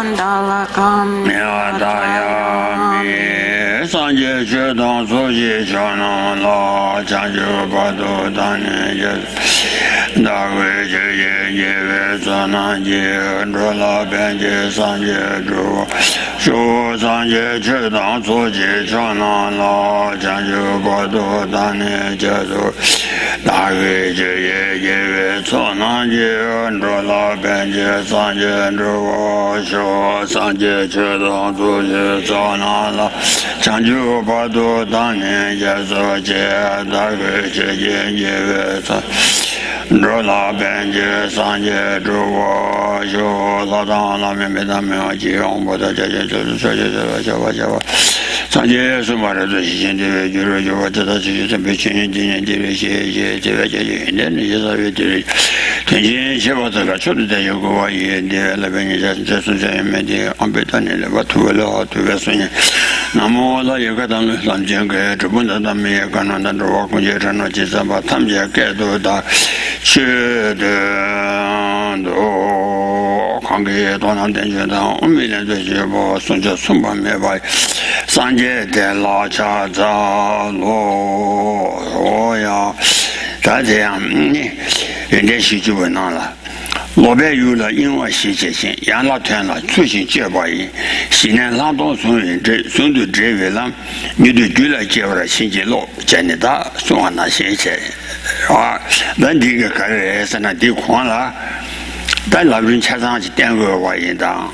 Mandalakam Yadayami Sanje Chedon Soji Chonon La Chanju Padu Dani Dagwe Cheye Yewe Sananji Drola Benji Sanje Dru Shu Sanje Chedon Soji Chonon La Chanju Padu Dani Jesu Dagwe Cheye Yewe Sananji Drola Benji Sanje Dru Shu Sanje Chedon Soji Chonon La Chanju Padu Dani Jesu Dagwe Cheye Yewe Drola Benji Sanje Druwa Shu Sadang Lami Medami Ji Hong Buddha Jaja Jaja Java Java Sanje Sumara Dushin Devi Juru Java Tata Sisi Sampi Chin Dini Diri Xie Jeva Jaja Hinden Yisavi Diri Tenjin Sheva Taka Chodu De Yoguwa Ye De Labeni Jasun Jayan Medi Ambitani Leva Tuwe Leha Tuwe Sunye Namo La Yukatan Lam Jenge Chubunda Dami Kanan Druwa Kunje Chano Jisaba Tamje Kedo Da Che de do kange donan denje da umile de jebo sunja sumba me bai sanje de la cha za lo oya da这样你人家是就问了老百有了因为细节性养老团了出行结巴音西南拉动松人这松度职位了你对举了结巴了新结路见你的送完那些钱啊问题个个人是那地宽了但老人车上去点个话应当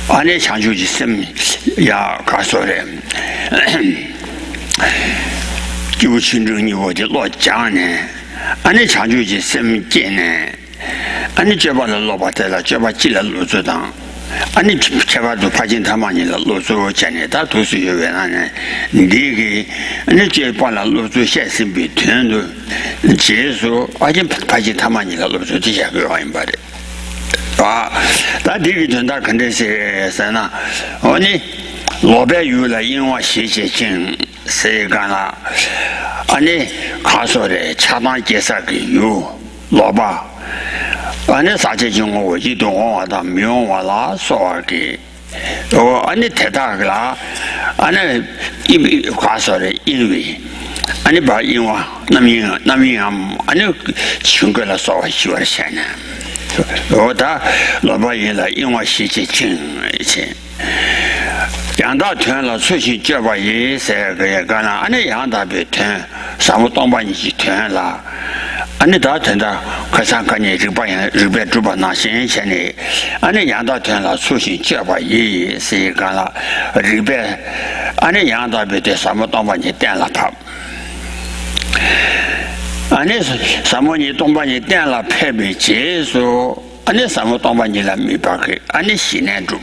俺那抢救去生命呀告诉人就清楚你我就落讲呢俺那抢救去生命见呢俺你这把的老把在了，这把进了路子当，俺你这把都爬进他妈你了路子见的，他都是有原来呢。你这个，你这把了路子先是被团的，结束，而且爬进他妈你了路子这些个玩意把的，啊，但这个团他肯定是啥呢？哦你老百有了因为谢谢情，谁干了？俺你他说的恰当介绍给有老爸。俺那啥情况我一动我的没有我啦说的我俺那太大个啦俺那因为话说的因为俺那把因为那么俺那请过来说我学的钱呢我的老板爷了因为谢谢钱钱养大团了出去结巴也三个月干了俺那养大别团上午当班你去团了俺那大团的可上可年日本主办那些钱的俺那养大团了出去结巴也是干了日本俺那养大别的上午当班你点了他俺那上午你当班你点了派没结束俺那上午当班你了没办法俺那西南住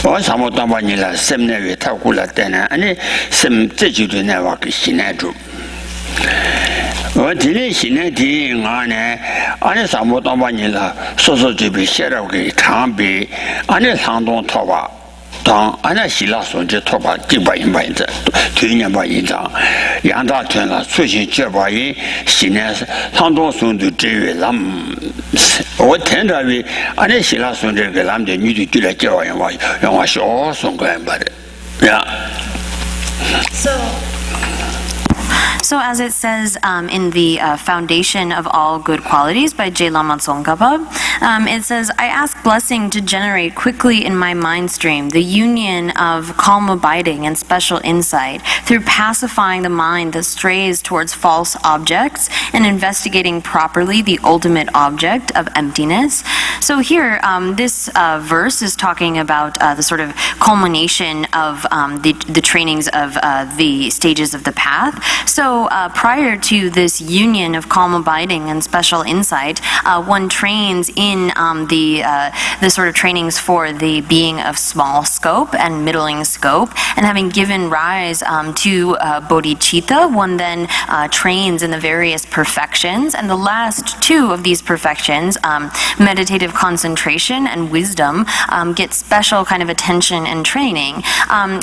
我上午当班你了什么那位他过来带呢俺那什么这就是那话给西南住我今天西南的俺呢俺那上午当班你了说这边写了给长北俺那长东头发当俺那希腊说这头发几百银百子推年把银张养大团了出去结巴人西南长东送的这位咱们我听着为俺那希腊送这个咱们的女的就来叫我让我小送过来把的呀 So as it says in the Foundation of All Good Qualities by J. Lama Tsongkhapa, it says, I ask blessing to generate quickly in my mind stream the union of calm abiding and special insight through pacifying the mind that strays towards false objects and investigating properly the ultimate object of emptiness. So here, this verse is talking about the sort of culmination of the trainings of the stages of the path. So prior to this union of calm abiding and special insight, one trains in the sort of trainings for the being of small scope and middling scope, and having given rise to bodhicitta, one then trains in the various perfections, and the last two of these perfections, meditative concentration and wisdom, get special kind of attention and training.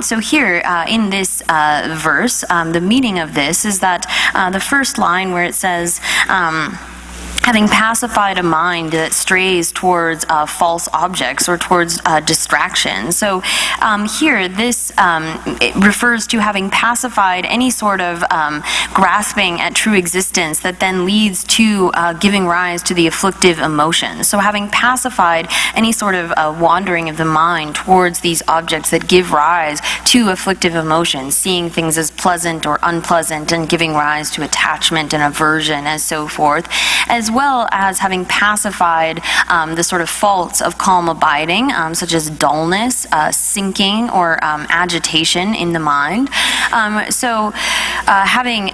So here in this verse, the meaning of this is that the first line where it says, having pacified a mind that strays towards false objects or towards distraction. So here, this it refers to having pacified any sort of grasping at true existence that then leads to giving rise to the afflictive emotions. So having pacified any sort of wandering of the mind towards these objects that give rise to afflictive emotions, seeing things as pleasant or unpleasant and giving rise to attachment and aversion and so forth, as well as having pacified the sort of faults of calm abiding, such as dullness, sinking, or agitation in the mind. So having,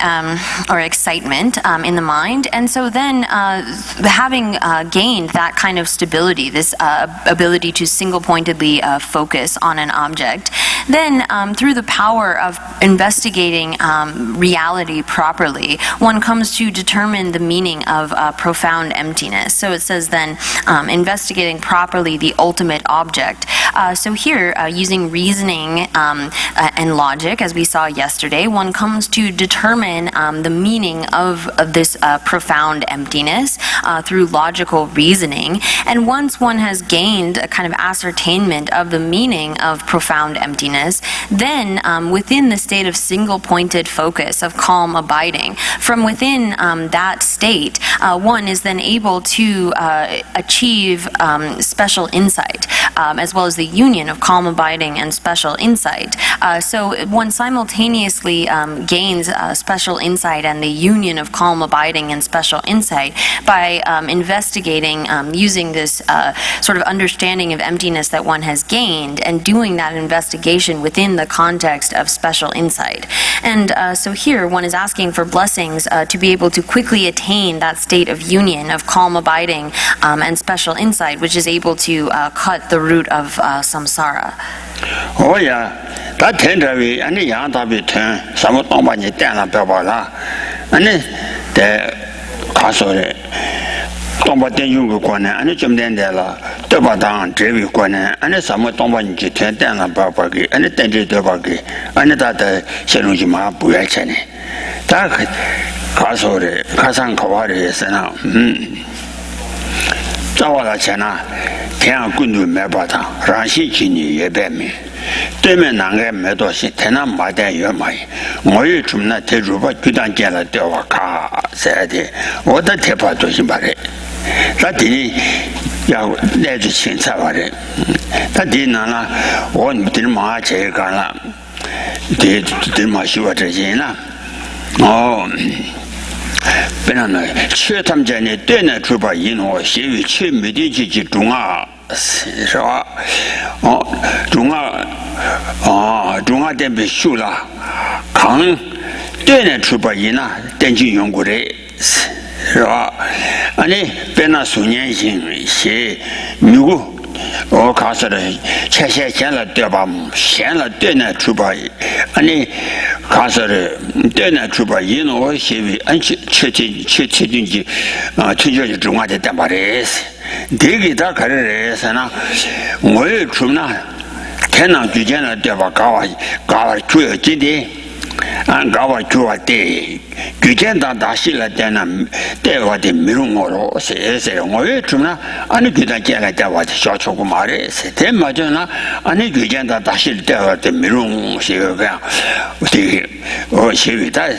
or excitement in the mind. And so then having gained that kind of stability, this ability to single-pointedly focus on an object, then through the power of investigating reality properly, one comes to determine the meaning of profound emptiness. So it says then, investigating properly the ultimate object. So here, using reasoning and logic, as we saw yesterday, one comes to determine the meaning of this profound emptiness through logical reasoning. And once one has gained a kind of ascertainment of the meaning of profound emptiness, then within the state of single-pointed focus, of calm abiding, from within that state, one is then able to achieve special insight, as well as the union of calm abiding and special insight. So one simultaneously gains special insight and the union of calm abiding and special insight by investigating, using this sort of understanding of emptiness that one has gained and doing that investigation within the context of special insight. And so here one is asking for blessings to be able to quickly attain that state of union of calm abiding and special insight, which is able to cut the root of samsara. Oh yeah, that tenderly, and the young David turn, some of them when you down a babala, and the castle. Tomba ten yugu kwana, and it's Jumdendela, Tobadan, Trevi kwana, and it's some Tomba Jitan, and Babaki, and the Tenji Tobaki, and that Sherujima Buyachani. That castle, Kasan Kawari is now. Zawala Chana, Tian Gundu Mebata, Rashi Chini Yebemi. 对面南个没多些，台南马店也买。我有出那铁柱把巨蛋建了，掉我卡塞的，我的铁把都是把的。他地要来自青菜把的，他地那了，我地马这干了，地马修我这些了，哦。 本来呢，去他们家呢，对呢，出把银行协议去没得去中啊，是吧？哦，中啊店被修了，康对呢，出把银啊，电竞用过的，是吧？啊，你本来数年前写如果。 我告诉你，钱了对吧？钱了对呢出吧，你告诉你对呢出吧，因为我协议，确定啊，听说是中华的担保的意思。这个他开始是呢，我也出那天南之间了对吧？搞主要基地。 按搞我做的，之前大西了的呢，对我的没用我了，是，我也做呢，按你之前见了的我的小车个嘛的，是的嘛就呢，按你之前大西了的我的没用是个样，我是的。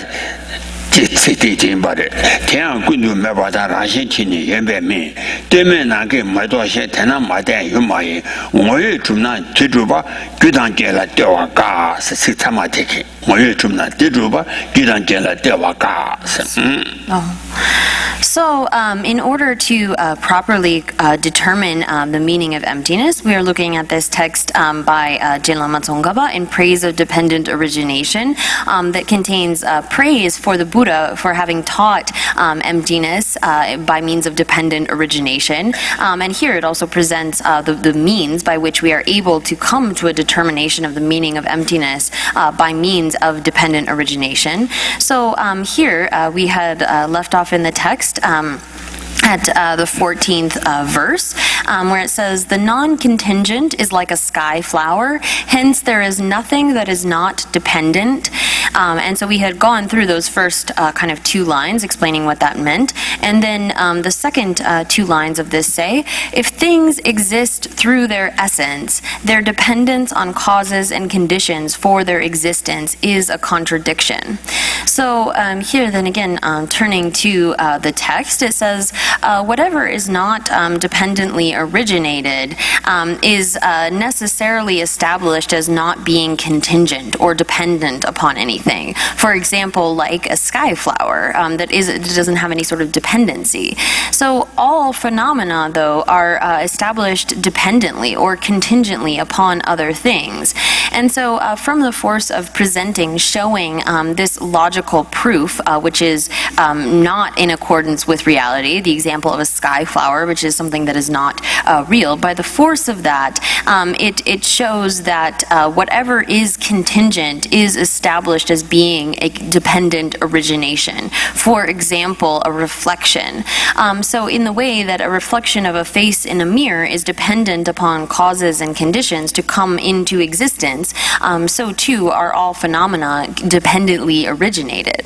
这点吧的，天上滚度没把它那些青年原白面，对面那个没多些，天上没得有嘛嘢，我也做那最主吧，就当见了掉啊嘎是他妈的去，我也做那最主吧，就当见了掉啊嘎是Oh. So, in order to properly determine the meaning of emptiness, we are looking at this text by Jelama Tsongkhapa in Praise of Dependent Origination that contains praise for the Buddha for having taught emptiness by means of dependent origination. And here it also presents the means by which we are able to come to a determination of the meaning of emptiness by means of dependent origination. So here we had left off in the text at the 14th verse, where it says, "The non-contingent is like a sky flower, hence there is nothing that is not dependent. And so we had gone through those first kind of two lines explaining what that meant. And then the second two lines of this say, if things exist through their essence, their dependence on causes and conditions for their existence is a contradiction. So here then again, turning to the text, it says, whatever is not dependently originated is necessarily established as not being contingent or dependent upon anything. For example, like a sky flower that doesn't have any sort of dependency. So all phenomena, though, are established dependently or contingently upon other things. And so from the force of presenting, showing this logical proof, which is not in accordance with reality, the example of a sky flower, which is something that is not real, by the force of that, it shows that whatever is contingent is established as being a dependent origination. For example, a reflection. So in the way that a reflection of a face in a mirror is dependent upon causes and conditions to come into existence, so too are all phenomena dependently originated.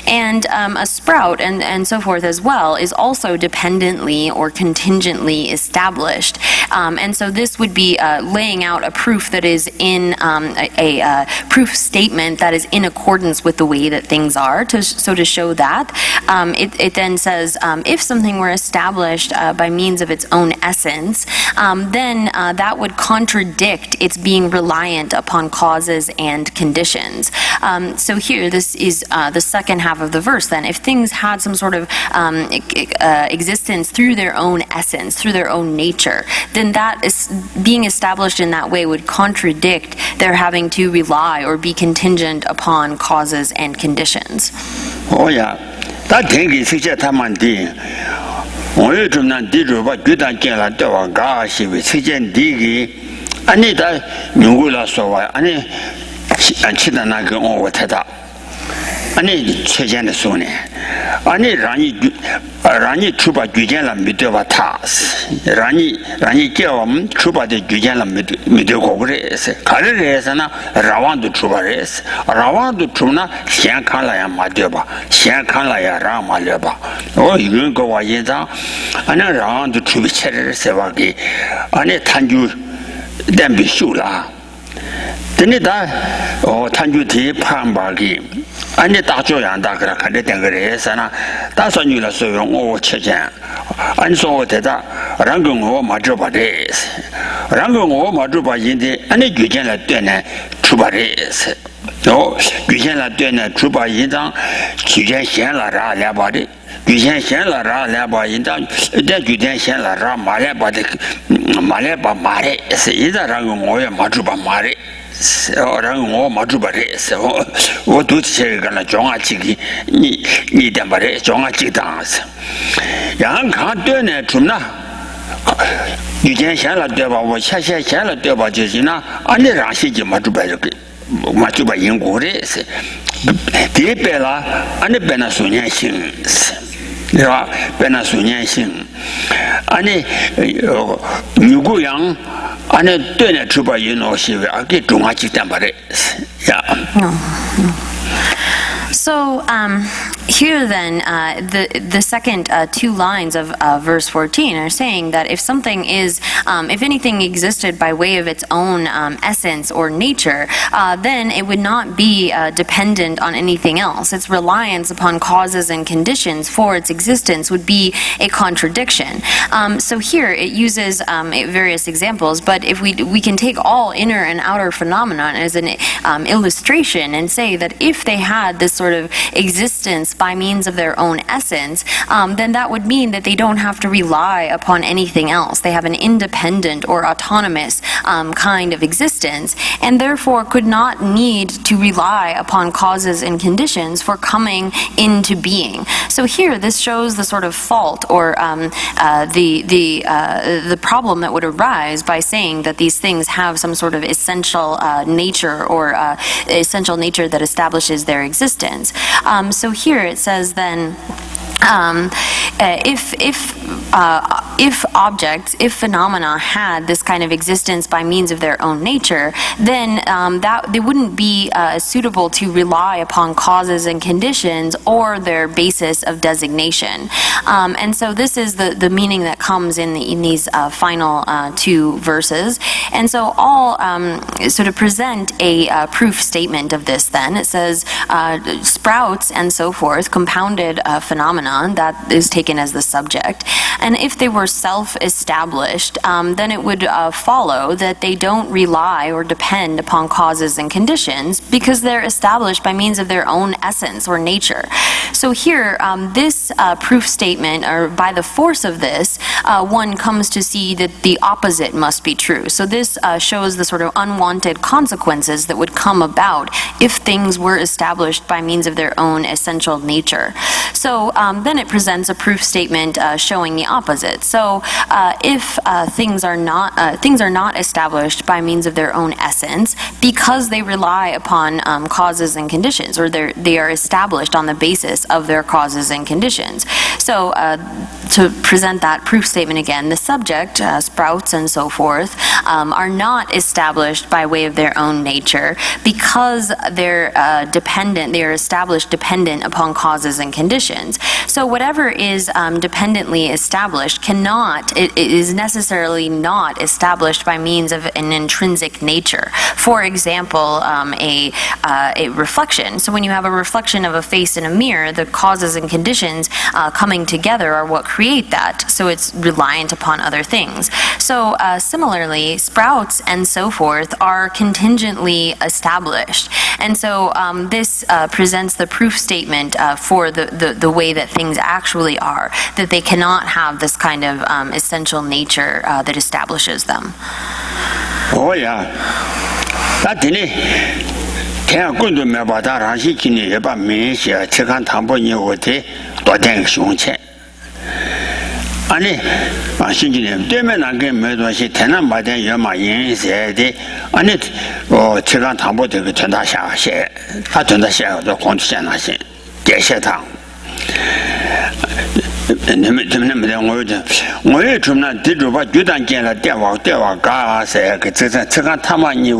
And a sprout and so forth as well is also dependently or contingently established. And so this would be laying out a proof that is in a proof statement that is in accordance with the way that things are. So to show that, it then says, if something were established by means of its own essence, then that would contradict its being reliant upon causes and conditions. So here, this is the second half of the verse then. If things had some sort of existence through their own essence, through their own nature, then that is being established in that way would contradict their having to rely or be contingent upon causes and conditions. Oh yeah, that thing is such a tamandi. Only to not do what good and get a dog, gosh, with such a diggy. I need that Nugula so I need and Chitanaga over Tata. I need Chejan Sone. I need Rani Truba Gujala Midova Tas. Rani Kiam Truba de Gujala Midogres. Karesana, Rawandu Trubares. Rawandu Truna, Siankalaya Madeba, Siankalaya Rama Leba. Oh, you go Wayeza. I know Rawandu Trubicher Sevagi. I need Tanju Dembi Shula. Then it Tanju T. Pambagi. 아니 다조양다 그렇게 된거래서나 다섯 뉴라 소용 오 체전 안소 대다 랑경오 맞어봐레스 랑경오 맞어봐인데 아니 규전라 되네 주바레스 또 규전라 되네 주바인당 규전 현라라 려바리 규전 현라라 려바인당 대 규전 현라라 말려바데 말려바 마레스 이자 랑경오에 맞어봐 마레 orang ngô mà chú bà rê sơ, tôi tôi chơi cái là chọn ai chỉ ni đem bà rê chọn ai chỉ đăng sơ, yang khang tuyên này chúng na,以前闲了对吧？我闲了对吧？就是那俺那让些就嘛就把这个嘛就把英国的是，第一边啦，俺那边那苏年性是。对吧？边那苏年性，俺那女姑娘，俺那对那出把人老些个，俺给中华鸡蛋巴的呀。So here then, the second two lines of verse 14 are saying that if something is, if anything existed by way of its own essence or nature, then it would not be dependent on anything else. Its reliance upon causes and conditions for its existence would be a contradiction. So here it uses various examples, but if we can take all inner and outer phenomena as an illustration and say that if they had this sort of existence by means of their own essence, then that would mean that they don't have to rely upon anything else. They have an independent or autonomous kind of existence, and therefore could not need to rely upon causes and conditions for coming into being. So here, this shows the sort of fault or the problem that would arise by saying that these things have some sort of essential nature or essential nature that establishes their existence. So here it says then, if if objects, if phenomena had this kind of existence by means of their own nature, then that they wouldn't be suitable to rely upon causes and conditions or their basis of designation. And so this is the meaning that comes in these final two verses. And so all sort of present a proof statement of this then. It says sprouts and so forth, compounded phenomenon, that is taken as the subject. And if they were self-established, then it would follow that they don't rely or depend upon causes and conditions because they're established by means of their own essence or nature. So here, this proof statement, or by the force of this, one comes to see that the opposite must be true. So this shows the sort of unwanted consequences that would come about if things were established by means of their own essential nature. So then it presents a proof statement showing the opposite. So if things are not established by means of their own essence because they rely upon causes and conditions, or they are established on the basis of their causes and conditions. So to present that proof statement again, the subject, sprouts and so forth, are not established by way of their own nature because they're they are established dependent upon causes and conditions. So whatever is dependently established it is necessarily not established by means of an intrinsic nature. For example, a reflection. So when you have a reflection of a face in a mirror, the causes and conditions coming together are what create that. So it's reliant upon other things. So similarly, sprouts and so forth are contingently established. And so this presents the proof statement for the way that things actually are, that they cannot have this kind of essential nature that establishes them. Oh yeah. That didn't. Can go to me about that. I see you about me. She took on Tambo New Woody, but then Shunche. Annie, I think them again made was it tenant by then Yama Yin said, and it or took on Tambo to turn that share. I turned the share of the Quantian, I said, get shut down. 你们我也从那地主把巨蛋建了电话嘎噻，个这个他妈你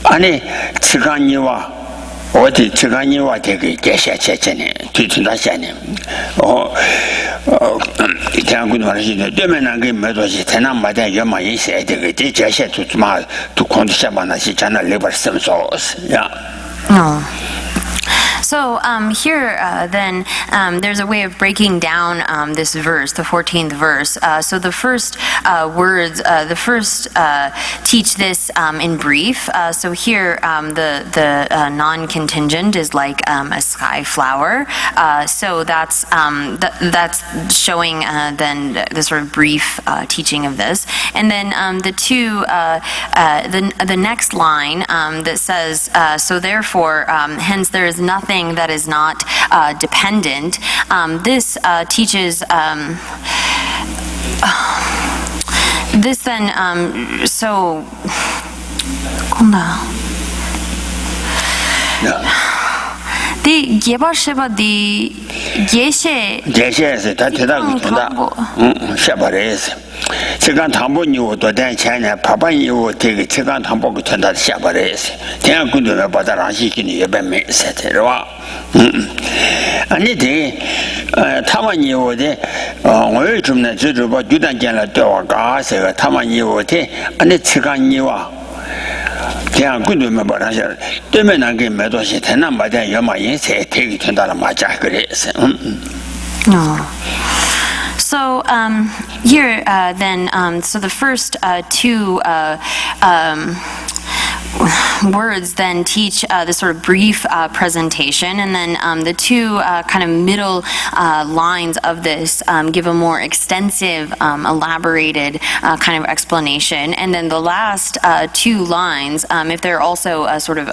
安尼这个你哇，我的这个你哇这个给写呢，推出那些呢，这样工作的是的，对面那个没多些，才能买点原码一些这个这些都嘛都控制下吧那些讲的里边什么说是呀。So here, then, there's a way of breaking down this verse, the 14th verse. So the first words, teach this in brief. So here, the non-contingent is like a sky flower. So that's showing then the sort of brief teaching of this. And then the next line that says, so therefore, hence there is nothing that is not dependent. This teaches this then so the 예바시바 the 제시에서 다 대답이 된다. 샤바레스. 시간 담보니고 또 대체네 파바니고 되게 시간 담보고 된다 샤바레스. 대한 군도에 받아라 시키니 예배메 세테로와. 아니데 타마니오데 오늘 좀네 저저 유단견을 떠와 가서 타마니오데 아니 시간이와 그냥 군도에 받아서 때문에 나게 매도시 대난 마다 여마인세 되게 된다는 맞아 그래서. So here then, so the first two words then teach this sort of brief presentation, and then the two kind of middle lines of this give a more extensive, elaborated kind of explanation, and then the last two lines, if they're also sort of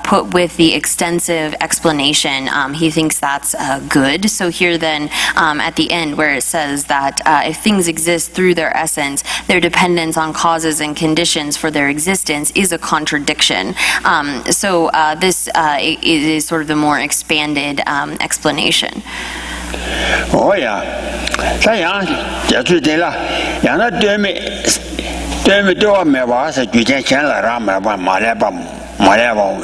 put with the extensive explanation, he thinks that's good. So here then at the end where it says that if things exist through their essence, their dependence on causes and conditions for their existence is a contradiction. So this is sort of the more expanded explanation. 哦呀，这样结束的了，让他对面对我没把是举钱钱了，让没把马来把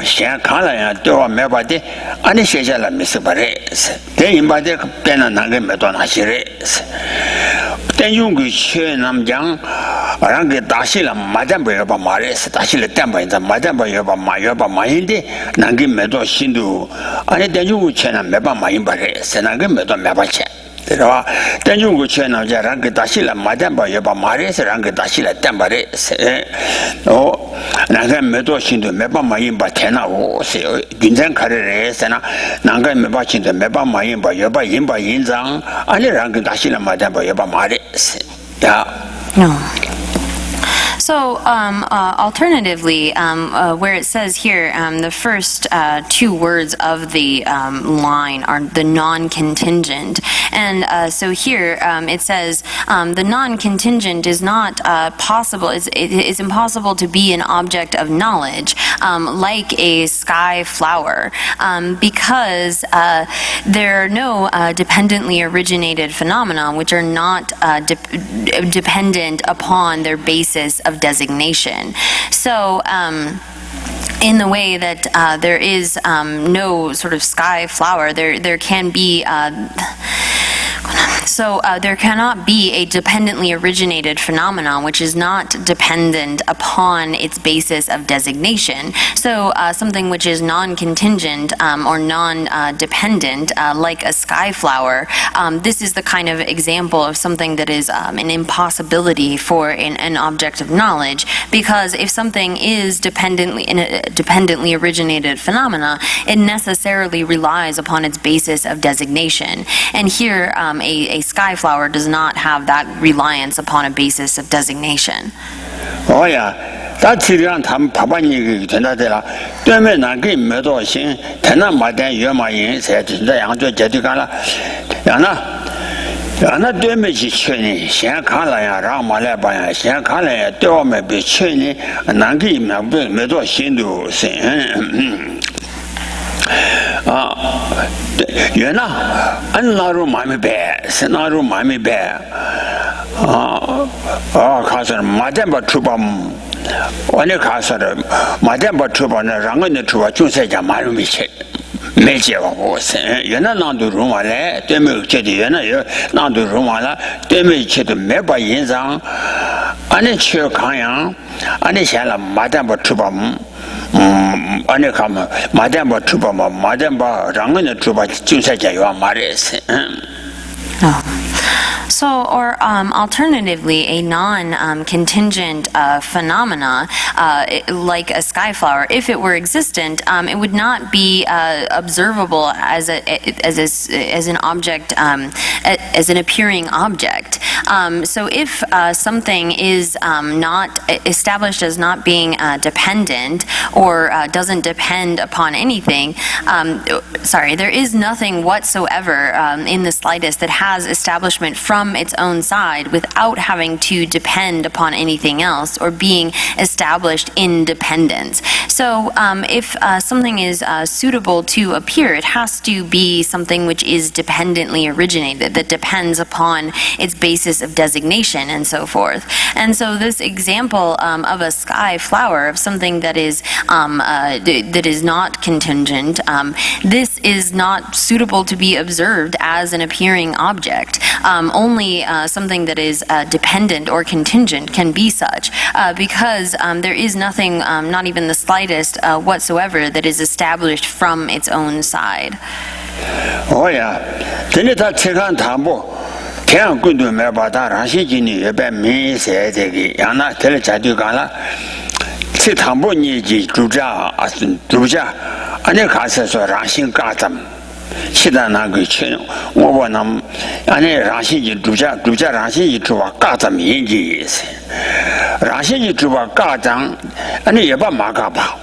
先看了呀，对我没把的，俺的学校了没事把的，等于把这变成那个没多那些人，等用个去那么讲。让给打死了，马占不要把马来是打死了，但不然马占不要把马印的，那个没多新度，而且等用钱呢，没把马印把人，是那个没多没把钱，对吧？等用钱呢，就让给打死了，马占不要把马来是让给打死了，但把人是哦，那个没多新度，没把马印把天呐，我是军政开的人是那个没把新度，没把马印把要把印章，而且让给打死了，马占不要把马来是呀。No. So, alternatively, where it says here, the first two words of the line are the non-contingent. And so here it says the non-contingent is not possible, it's impossible to be an object of knowledge, like a sky flower, because there are no dependently originated phenomena which are not dependent upon their basis of designation. So, in the way that there is no sort of sky flower, there can be there cannot be a dependently originated phenomenon which is not dependent upon its basis of designation. So something which is non-contingent or non-dependent, like a sky flower, this is the kind of example of something that is an impossibility for an object of knowledge, because if something is dependently originated phenomena, it necessarily relies upon its basis of designation. And here, a sky flower does not have that reliance upon a basis of designation. Oh yeah, that's the reason that Papa Nigi to that. Don't make a game made of sin, cannot my then you my in said the young to Jeticala. Yana do me chini, Shan Kala, Ramalaba, Shan Kala, do me be chini, and Nagi made of sin do sin. You know, and Naru Mammy Bear, Senaru Mammy Bear. Cousin, Madame Trubam, one a cousin, Madame Truban, Rangan Truba, Jusaja Marumiche. Major was, you're not to Rumala, Demi Chediana, not to Rumala, Demi Ched Meba Yinzang, and a chair Kayang, and a shala Madame Trubam. Ane kama madam ba truba ma madam ba rangan truba chunsa jaywa mares. So, or alternatively, a non-contingent phenomena, like a sky flower, if it were existent, it would not be observable as an object, as an appearing object. So, if something is not established as not being dependent or doesn't depend upon anything, there is nothing whatsoever in the slightest that has establishment from its own side without having to depend upon anything else or being established in dependence. So if something is suitable to appear, it has to be something which is dependently originated, that depends upon its basis of designation and so forth. And so this example of a sky flower, of something that is not contingent, this is not suitable to be observed as an appearing object. Only something that is dependent or contingent can be such, because there is nothing, not even the slightest whatsoever, that is established from its own side. Oh yeah, then it had taken Tambo. Can't go to Mabata, Rashini, about me, said Yana, Telechadugala. Sit Tambo Niji, Druja, and the castles are Rashin Gatam. Shidanaguchi, Wabanam, and Rashi Druja Rashi to a Gatam Yingis. Rashi to a Gatam, and a Yaba Magaba.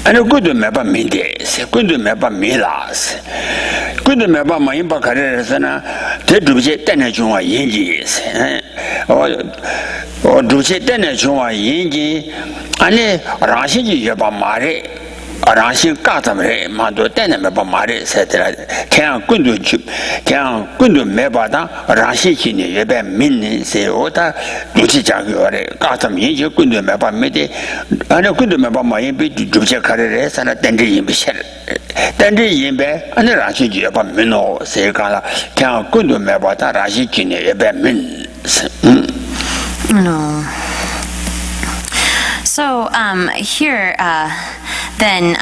And a good meba Mindes, good meba Milas, good meba Maimba Carresana, Tedruja Tenajuma Yingis, or Druja Tenajuma Yingi, and Rashi Yaba Mare. Aranshi Katamre, Mando, Denema Mare, etc. Can Kundu Chip, can Kundu Mebada, Rashi Chini, Yebe Min, say Ota, Lucijago, Katam Yinja, Kundu Meba Mede, and a Kundu Meba Maybe, Juja Carres, and a Dendi Yimbe, Dendi Yimbe, and the Rashi Jaba Mino, say Kala, can Kundu Mebata, Rashi Chini, Yebe Min. No. So here, then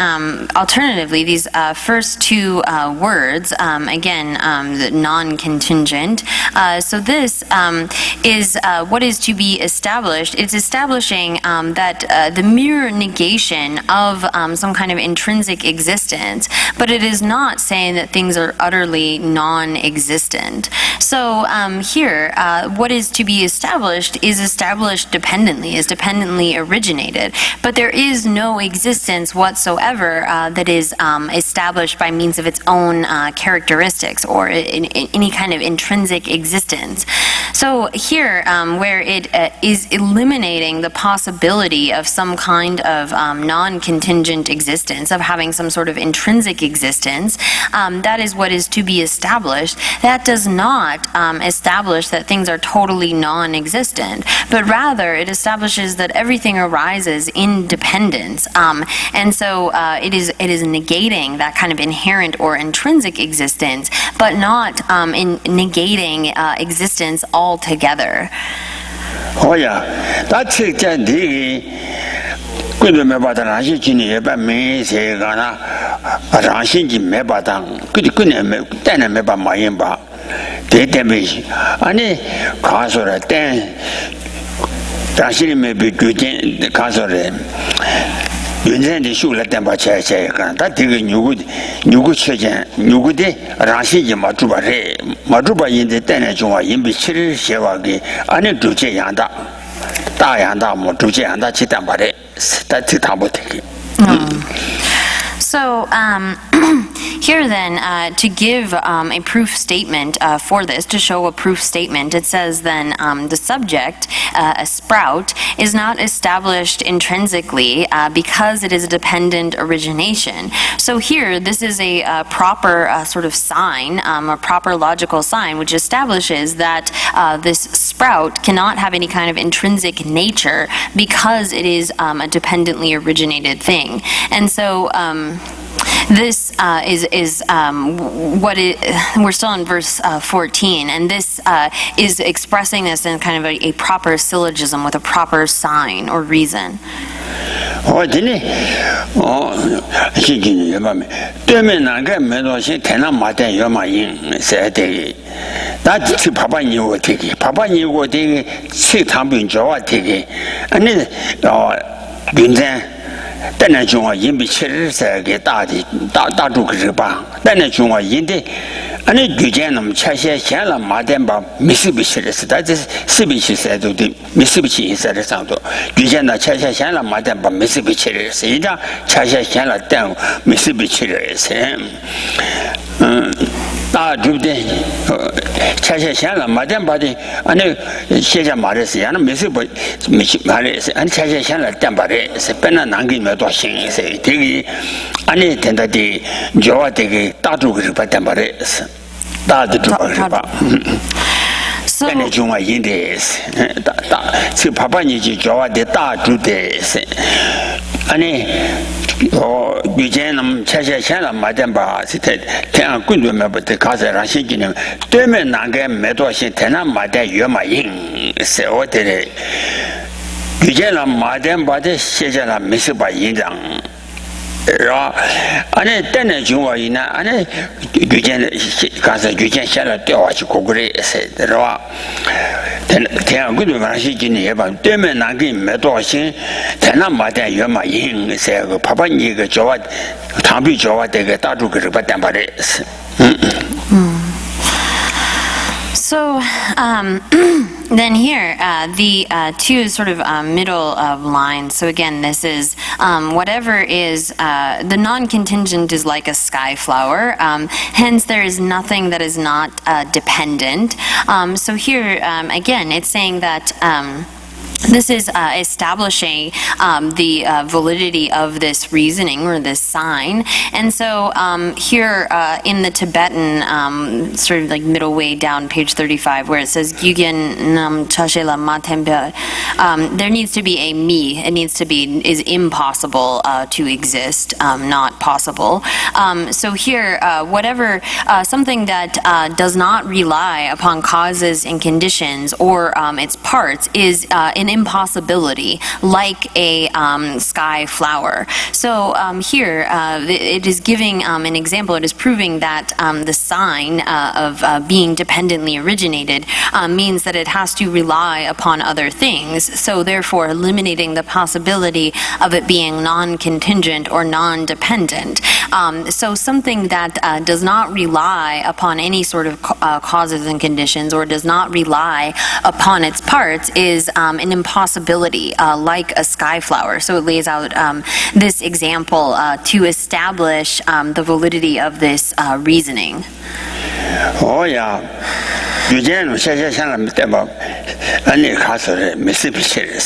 alternatively, these first two words, again, the non-contingent. So this is what is to be established. It's establishing that the mere negation of some kind of intrinsic existence, but it is not saying that things are utterly non-existent. So here, what is to be established is established dependently, is dependently originated. But there is no existence whatsoever that is established by means of its own characteristics or in any kind of intrinsic existence. So here, where it is eliminating the possibility of some kind of non-contingent existence, of having some sort of intrinsic existence, that is what is to be established. That does not establish that things are totally non-existent, but rather it establishes that everything arises in dependence, and so it is negating that kind of inherent or intrinsic existence, but not in negating existence altogether. Oh yeah, that's it. Kundu Mebata Rashi Chini, Eba Me, say Gana, Rashi Mebatan, Kudikune, Dana Meba Mayimba, De Demish, Ani Kasora, then. Rashi may be good in the castle. You send the shoe let them by Chai, that thing you good children, you good day, Rashi Matuba in the Tenajua, in Bichiri, Shevagi, and Duce Yanda, Dianda, Motuce, and that's it, that's it, about So here then, to give a proof statement for this, to show a proof statement, it says then the subject, a sprout, is not established intrinsically because it is a dependent origination. So here, this is a proper sort of sign, a proper logical sign, which establishes that this sprout cannot have any kind of intrinsic nature because it is a dependently originated thing. And so this is what we're still in verse 14, and this is expressing this in kind of a proper syllogism with a proper sign or reason. Oh, didn't she? That's Papa knew take it. Papa knew what they say, Tambin Jawa take it. And then 但那中国人比确实是给大主可是吧，但那中国人的，俺那遇见那么前些闲了马点吧，没事不起的是，但这是不起塞都对，没事不起塞的上头，遇见那前些闲了马点吧，没事不起的是，一张前些闲了点没事不起的是，大对不对？前些闲了马点吧的，俺那现在马的是，俺那没事不没去马的是，俺前些闲了点吧的是，本来难给你们多行是，这个俺那听到的，叫我这个大主可是把点吧的是，大的主可是吧。但那中国人的是，是爸爸你就叫我的大主的是，俺那。遇见那么前些钱了买点吧，是在天上滚着买不得，卡在上新几年，对面那个买多些，天上买点越买硬，是我的嘞。遇见了买点吧的，现在了没事把印章。是吧？俺那等那中国人呢，俺那遇见刚才遇见下来掉下去，过过来是吧？天上滚着买些今年吧，对面那个买多少钱？天上买点越买硬，是个爸爸你个叫我，汤比叫我这个大主个是把单把的是，So then here, the two sort of middle of lines. So again, this is whatever is, the non-contingent is like a sky flower. Hence, there is nothing that is not dependent. So here, again, it's saying that This is establishing the validity of this reasoning or this sign. And so here in the Tibetan, sort of like middle way down, page 35, where it says Gyugyen Nam Chashela Matempe, there needs to be a mi. It needs to be is impossible to exist, not possible. So here, whatever, something that does not rely upon causes and conditions or its parts is an impossibility, like a sky flower. So here, it is giving an example. It is proving that the sign of being dependently originated means that it has to rely upon other things. So therefore, eliminating the possibility of it being non-contingent or non-dependent. So something that does not rely upon any sort of causes and conditions or does not rely upon its parts is an impossibility, like a sky flower. So it lays out this example to establish the validity of this reasoning. Oh yeah. 유제는 샤샤샤는 때봐 아니 가서 메시피시를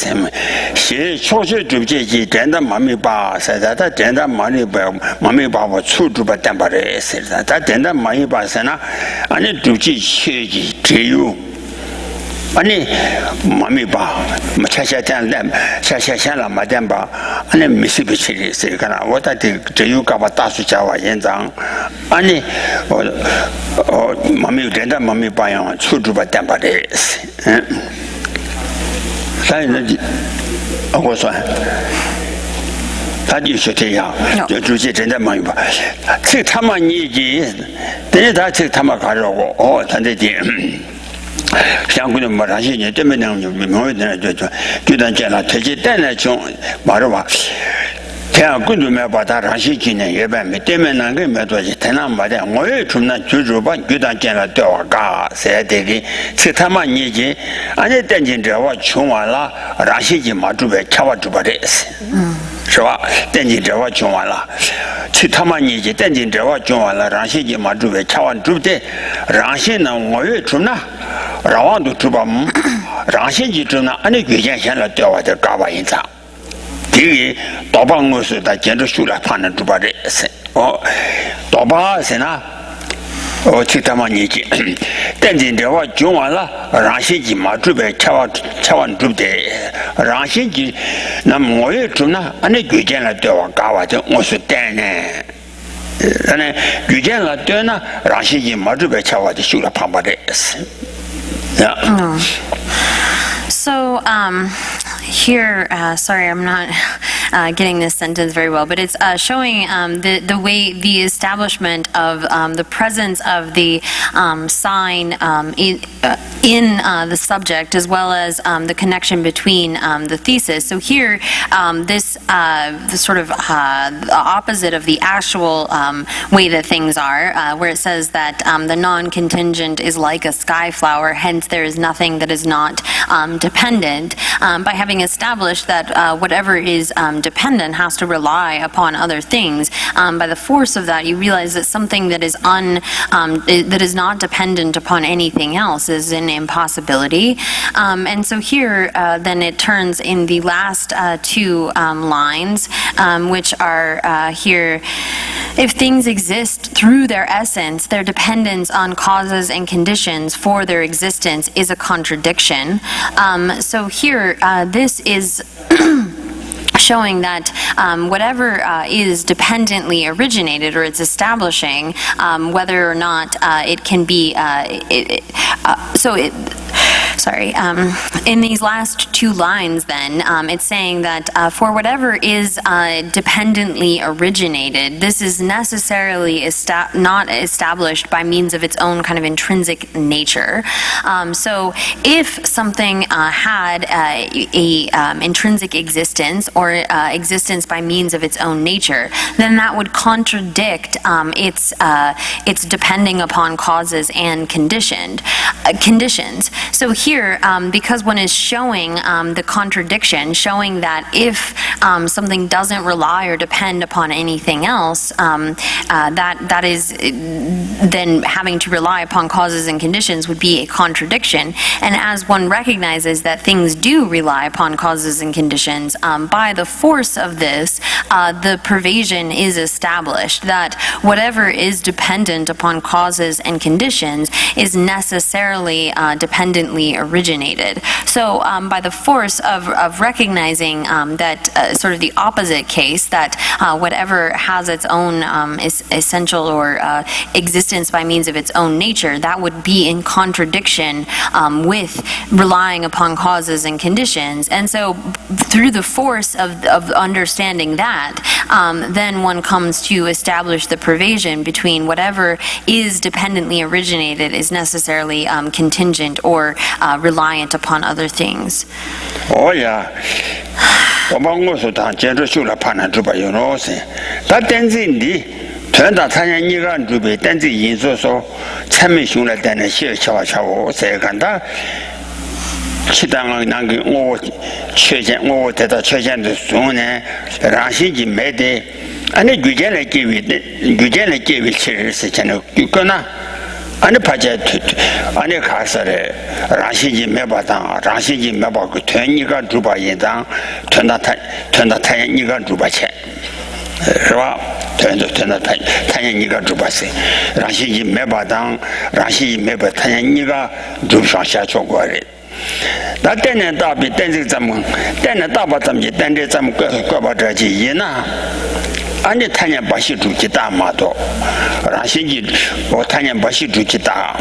시 초시 주제지 된다 마음이 봐 사자다 된다 마음이 봐 추주바 담바래 다 된다 마음이 봐서나 아니 주지 시지 제유 아니 마음이 봐 샤샤샤는 마담 봐 아니 메시피시를 세가나 왔다 제유가 봐 다수자와 연장 아니 마음이 된다 마음이 봐요 추주바 담바래 사이는 어고서 다지 쇼테야 저 주제 된다 마음이 봐 책 타만 얘기 내가 다 책 타만 가려고 단대지相关的 말하시니 때문에 뭐는 저 교단잖아 대지 때문에 좀 말어 봐 대학 군도에 받아 하시기는 예배면 때문에 게 메도지 대남 말에 뭐에 좀나 주주바 교단잖아 되어가 세대기 세타만 얘기 아니 땡진저와 총완라 라시지 마주베 차와 주바레스 是吧 땡진저와 총완라 세타만 얘기 땡진저와 총완라 라시지 마주베 차와 주데 라시는 뭐에 좀나 라완도 주밤 라시지 좀나 아니 교장선을 되어와서 가봐 인자 이 도방으로서 다 견적 수라 파는 주바래 도바세나 직담한 얘기 땡진저와 중완라 라시지 마주베 차완 주데 라시지 나 뭐에 주나 아니 교장을 되어 가와서 무슨 때네 안에 교장을 되나 라시지 마주베 차와서 수라 판바래 So, here, sorry, I'm not getting this sentence very well, but it's showing the way the establishment of the presence of the sign in the subject, as well as the connection between the thesis. So here, this the sort of the opposite of the actual way that things are, where it says that the non-contingent is like a sky flower, hence there is nothing that is not dependent. By having established that whatever is dependent has to rely upon other things, by the force of that, you realize that something that is that is not dependent upon anything else is an impossibility. And so here, then it turns in the last two lines, which are here. If things exist through their essence, their dependence on causes and conditions for their existence is a contradiction. So here, this is showing that whatever is dependently originated, or it's establishing whether or not it can be, in these last two lines then, it's saying that for whatever is dependently originated, this is necessarily not established by means of its own kind of intrinsic nature. So if something had a intrinsic existence or existence by means of its own nature, then that would contradict its depending upon causes and conditions. So here here, because one is showing the contradiction, showing that if something doesn't rely or depend upon anything else, that is then having to rely upon causes and conditions would be a contradiction. And as one recognizes that things do rely upon causes and conditions, by the force of this, the pervasion is established, that whatever is dependent upon causes and conditions is necessarily dependently originated. So by the force of recognizing that sort of the opposite case, that whatever has its own essential or existence by means of its own nature, that would be in contradiction with relying upon causes and conditions. And so through the force of understanding that, then one comes to establish the pervasion between whatever is dependently originated is necessarily contingent or reliant upon other things. Oh yeah. 我们我说他接着修了判断主把有哪些，他但是你全打参加你个准备，但是因素说前面修了但是写悄悄我再看他。其他那个我缺陷，我得到缺陷的时候呢，让心情没得，按照遇见来结尾的，遇见来结尾其实是真的有个呢，按照拍摄，按照开始的，让心情没把当，让心情没把个团你个主把印章，团到太你个主把钱，是吧？团到太你个主把钱，让心情没把当，让心情没把太你个主上下去过的。那单人大比单这咱们单人大把咱们就单这咱们各把这几亿呢？俺这谈年把戏主去打嘛多，让心机我谈年把戏主去打，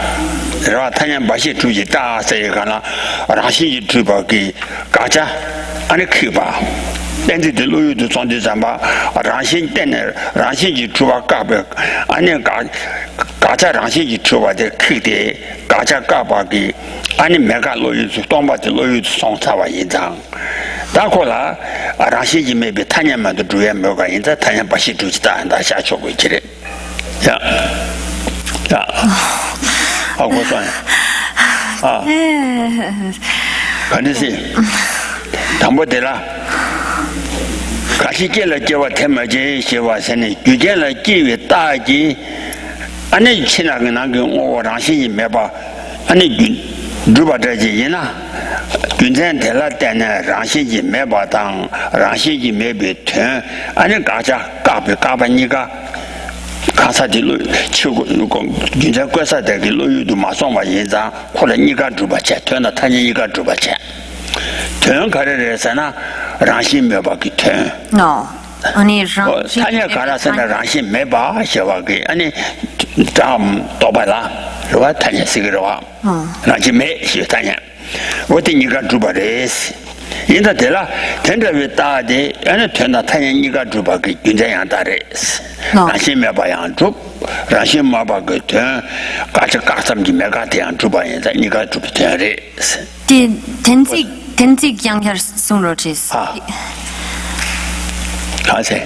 是吧？谈年把戏主去打，这一个呢，让心机主把给嘎家，俺这去吧。但是的路有的装的咱把让心单人让心机主把嘎不，俺那嘎家让心机主把的去的嘎家嘎把给。俺们每个路有东北的路有上差吧印章，但可能让心机没被他年们的主要没个印章，他年把戏主去打下去回去的，呀，我说反正是谈不得了。可是见了叫我他妈这些话现在遇见了几位大姐，俺那去那个我让心机没把，俺那如果这几呢，军产得了但呢，让心机没把当，让心机没被吞，俺这嘎家嘎巴你个，嘎啥的路，去过如果军产国啥的个路有都马上把印章，或者你个主把钱吞了，他你一个主把钱，吞可是这啥呢？让心没把给吞。No. 他也干了，现在让心没把小娃给，俺你这样倒白了，是吧？他也是个话，让心没是他也，我对你个主把的是，因为对了，天这位大的，俺那天那他也你个主把给跟这样大的是，让心没把样主，让心没把个天，嘎这嘎什么就没嘎这样主把人在你个主不天的是。텐직 양혈 숭로치스.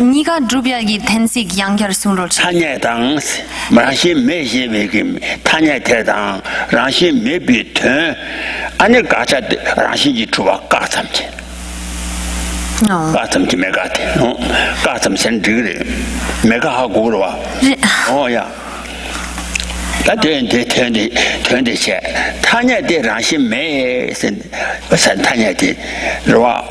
니가 주비아기 텐식 양결 숭로치. 타냐 당 마시 메시 베김 타냐 대당 라시 메비트 아니 가자 라시지 주와 가sam지. 가sam지 메가테. 가sam 센트그레 메가 하고 그러와. 야. 那团的些，他那的让心没是他那的，是吧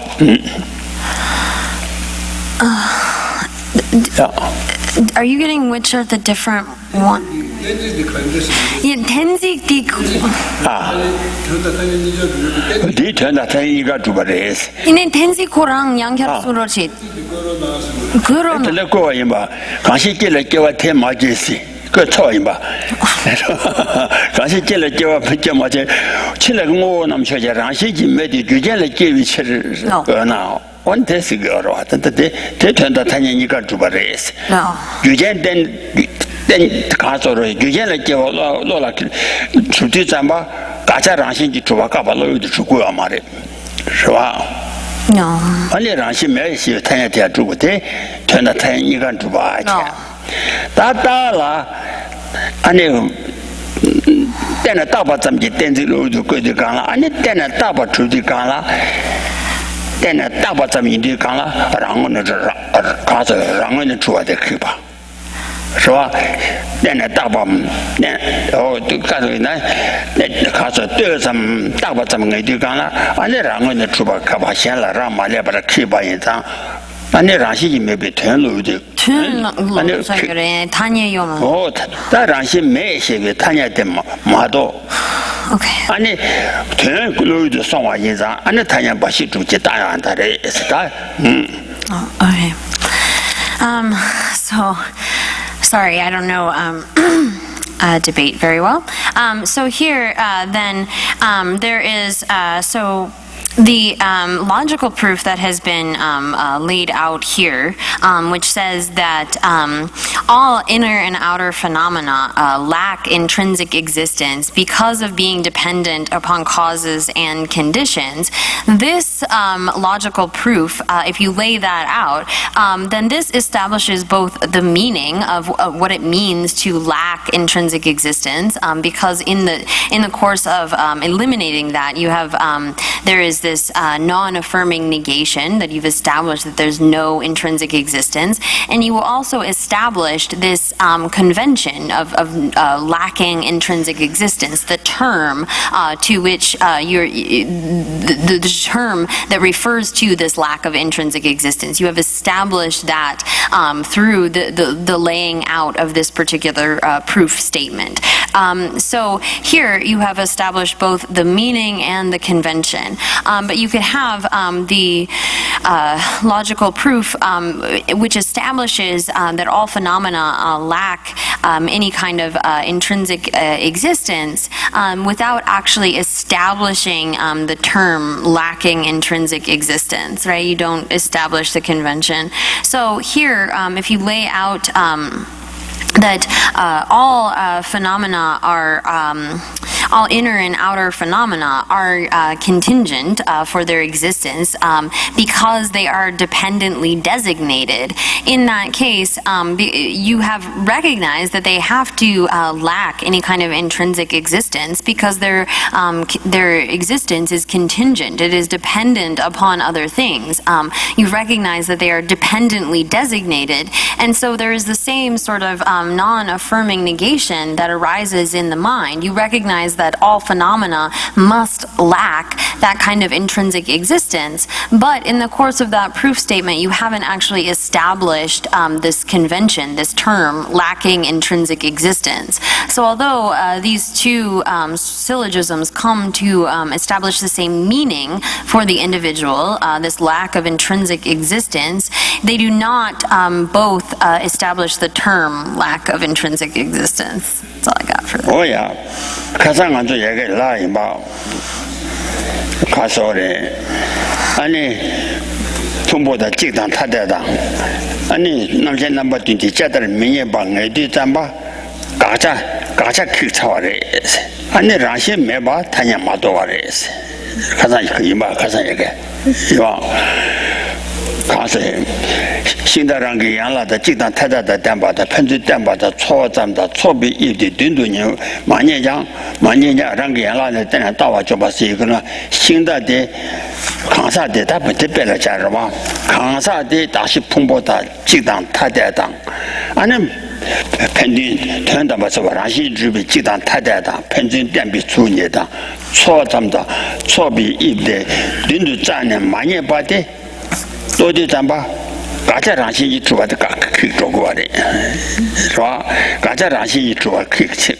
？Are you getting which are the different one? Yeah, 텐직 디. 디 전다 텐 이가 두 번에. 이네 텐직코랑 양결수로치. 그럼. teleko 임바. 강시 길에 겨와 텐 맞지시. 그 처음이봐. 가시 찔러 껴 붙여 맞아. 칠레 뭐 남셔자 라시지 메디 주제를 끼위 치를 거나. 원테스 거로 왔던데 대전다 타니니까 주바레스. 주제된 가서로 주제를 끼워 놓라 주디 잠바 가자 라시지 주바 가발로도 주고야 말해. 是吧？ 아니 라시 메시 타니야 주고대 전다 타니니까 주바. 다다라 아니 때나 따바 잠지 땐지로도 거기 가라 아니 때나 따바 주디 가라 때나 따바 잠이디 가라 랑은 가서 랑은 주어야 그 봐. 是吧？那大把都干脆那开始对什么大把怎么个地方了？俺那两个人出把可把钱了，让马来把它去把一张，俺那让些没被屯路的。屯路上个人他也有吗？哦，他让些没些个他也得马多。OK。俺那屯路的上万一张，俺那他也把些住去打样他的是的，Okay. So. Sorry, I don't know debate very well. So here, then, there is, so the logical proof that has been laid out here, which says that all inner and outer phenomena lack intrinsic existence because of being dependent upon causes and conditions. This logical proof, if you lay that out, then this establishes both the meaning of what it means to lack intrinsic existence, because in the course of eliminating that, you have there is this non-affirming negation that you've established that there's no intrinsic existence, and you will also establish this convention of lacking intrinsic existence, the term to which the term that refers to this lack of intrinsic existence. You have established that through the laying out of this particular proof statement. So here you have established both the meaning and the convention, but you could have the logical proof which establishes that all phenomena lack any kind of intrinsic existence without actually establishing the term lacking intrinsic existence, right? You don't establish the convention. So here, if you lay out that all phenomena are, all inner and outer phenomena are contingent for their existence because they are dependently designated. In that case, you have recognized that they have to lack any kind of intrinsic existence because their existence is contingent. It is dependent upon other things. You recognize that they are dependently designated, and so there is the same sort of non-affirming negation that arises in the mind. You recognize that all phenomena must lack that kind of intrinsic existence, but in the course of that proof statement, you haven't actually established this convention, this term, lacking intrinsic existence. So although these two syllogisms come to establish the same meaning for the individual, this lack of intrinsic existence, they do not both establish the term lack of intrinsic existence. That's all I got for that. Oh yeah, 가상한 저 얘기 라이 봐. 가서래. 아니 정보다 직당 타대다. 아니 남자 넘버 20 자들 명예 방에 뒤담바. 가자 키차와래. 아니 라시 매바 타냐 마도와래. 가자 이마 가자 얘기. 이와 가서 신다랑게 양라다 직당 타다다 담바다 편지 담바다 초잠다 초비 이디 든든요 만년장 랑게 양라네 때나 따와 줘봤어 이거는 신다데 강사데 다 버텨배라 자르마 강사데 다시 풍보다 직당 타대당 아니 편지 된다면서 라시 주비 직당 타대다 편지 담비 주니다 초잠다 초비 이디 든든 자네 많이 봐대 또디 잠바 가자 라시 주와도 그 조고와래 서 가자 라시 주와 그체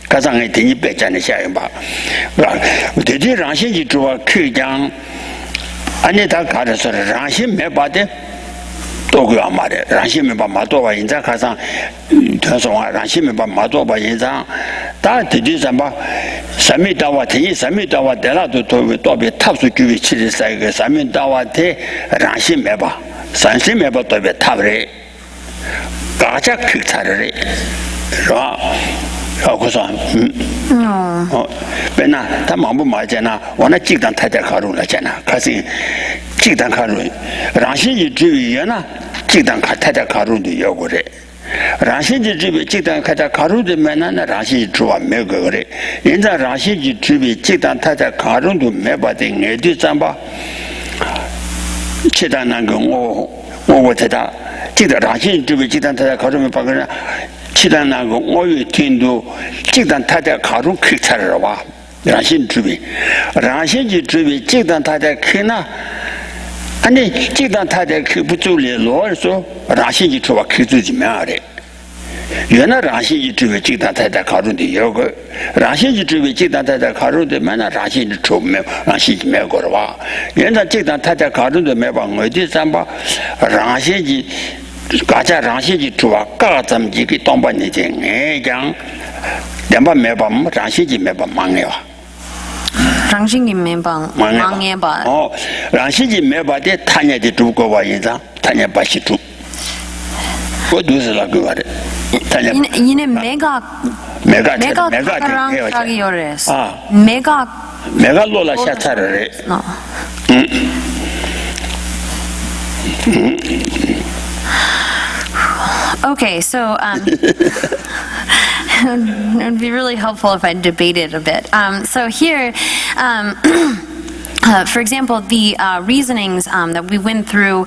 가장에 되니 배잖아 샤요 봐 되지 라시 주와 그장 아니 다 가르쳐 라시 매바데 또그 말에 라시 매바 마도와 인자 가상 대성아 라시 매바 마도와 인자 다 되지 잠바 삼미다와 대이 삼미다와 대라도 도비 탑수 규비 치리사이게 삼미다와 대 라시 매바 산시 매바 도비 탑레 가자 킥차레 라 하고서 배나 다 마음부 말잖아 원래 직당 타자 가루라잖아 가시 직당 가루 라시 주의야나 직당 타자 가루도 요거래 라신지 집에 직단 가자 가루도 매나나 라신지 주와 매거 그래 인자 라신지 집에 직단 타자 가루도 매바데 뇌디 잠바 치단한 거 오고되다 직단 라신지 집에 직단 타자 가루면 바거나 치단한 거 오유 팀도 직단 타자 가루 킥차를 와 라신지 집에 직단 타자 키나 아니 직단 타자 그 부줄에 로어서 라신지 주와 킥주지 말해原来 라신지 주에 직단 타자 가루인데 여거 라신지 주에 직단 타자 가루인데 맨날 라신지 주면 라신지 매고 와原来 직단 타자 가루인데 매방 어디 삼바 라신지 가자 라신지 주와 가점지기 동반이제 애장两번 매방 라신지 매방 망해요 당신이 매방 망해봐 라신지 매바데 타냐지 두고 와 인자 타냐 바시 두 그도스라 그거래 이네 메가 카라랑카기요레스 메가 로라 샤차르레 Okay, so it would be really helpful if I debated a bit. So here, for example, the reasonings that we went through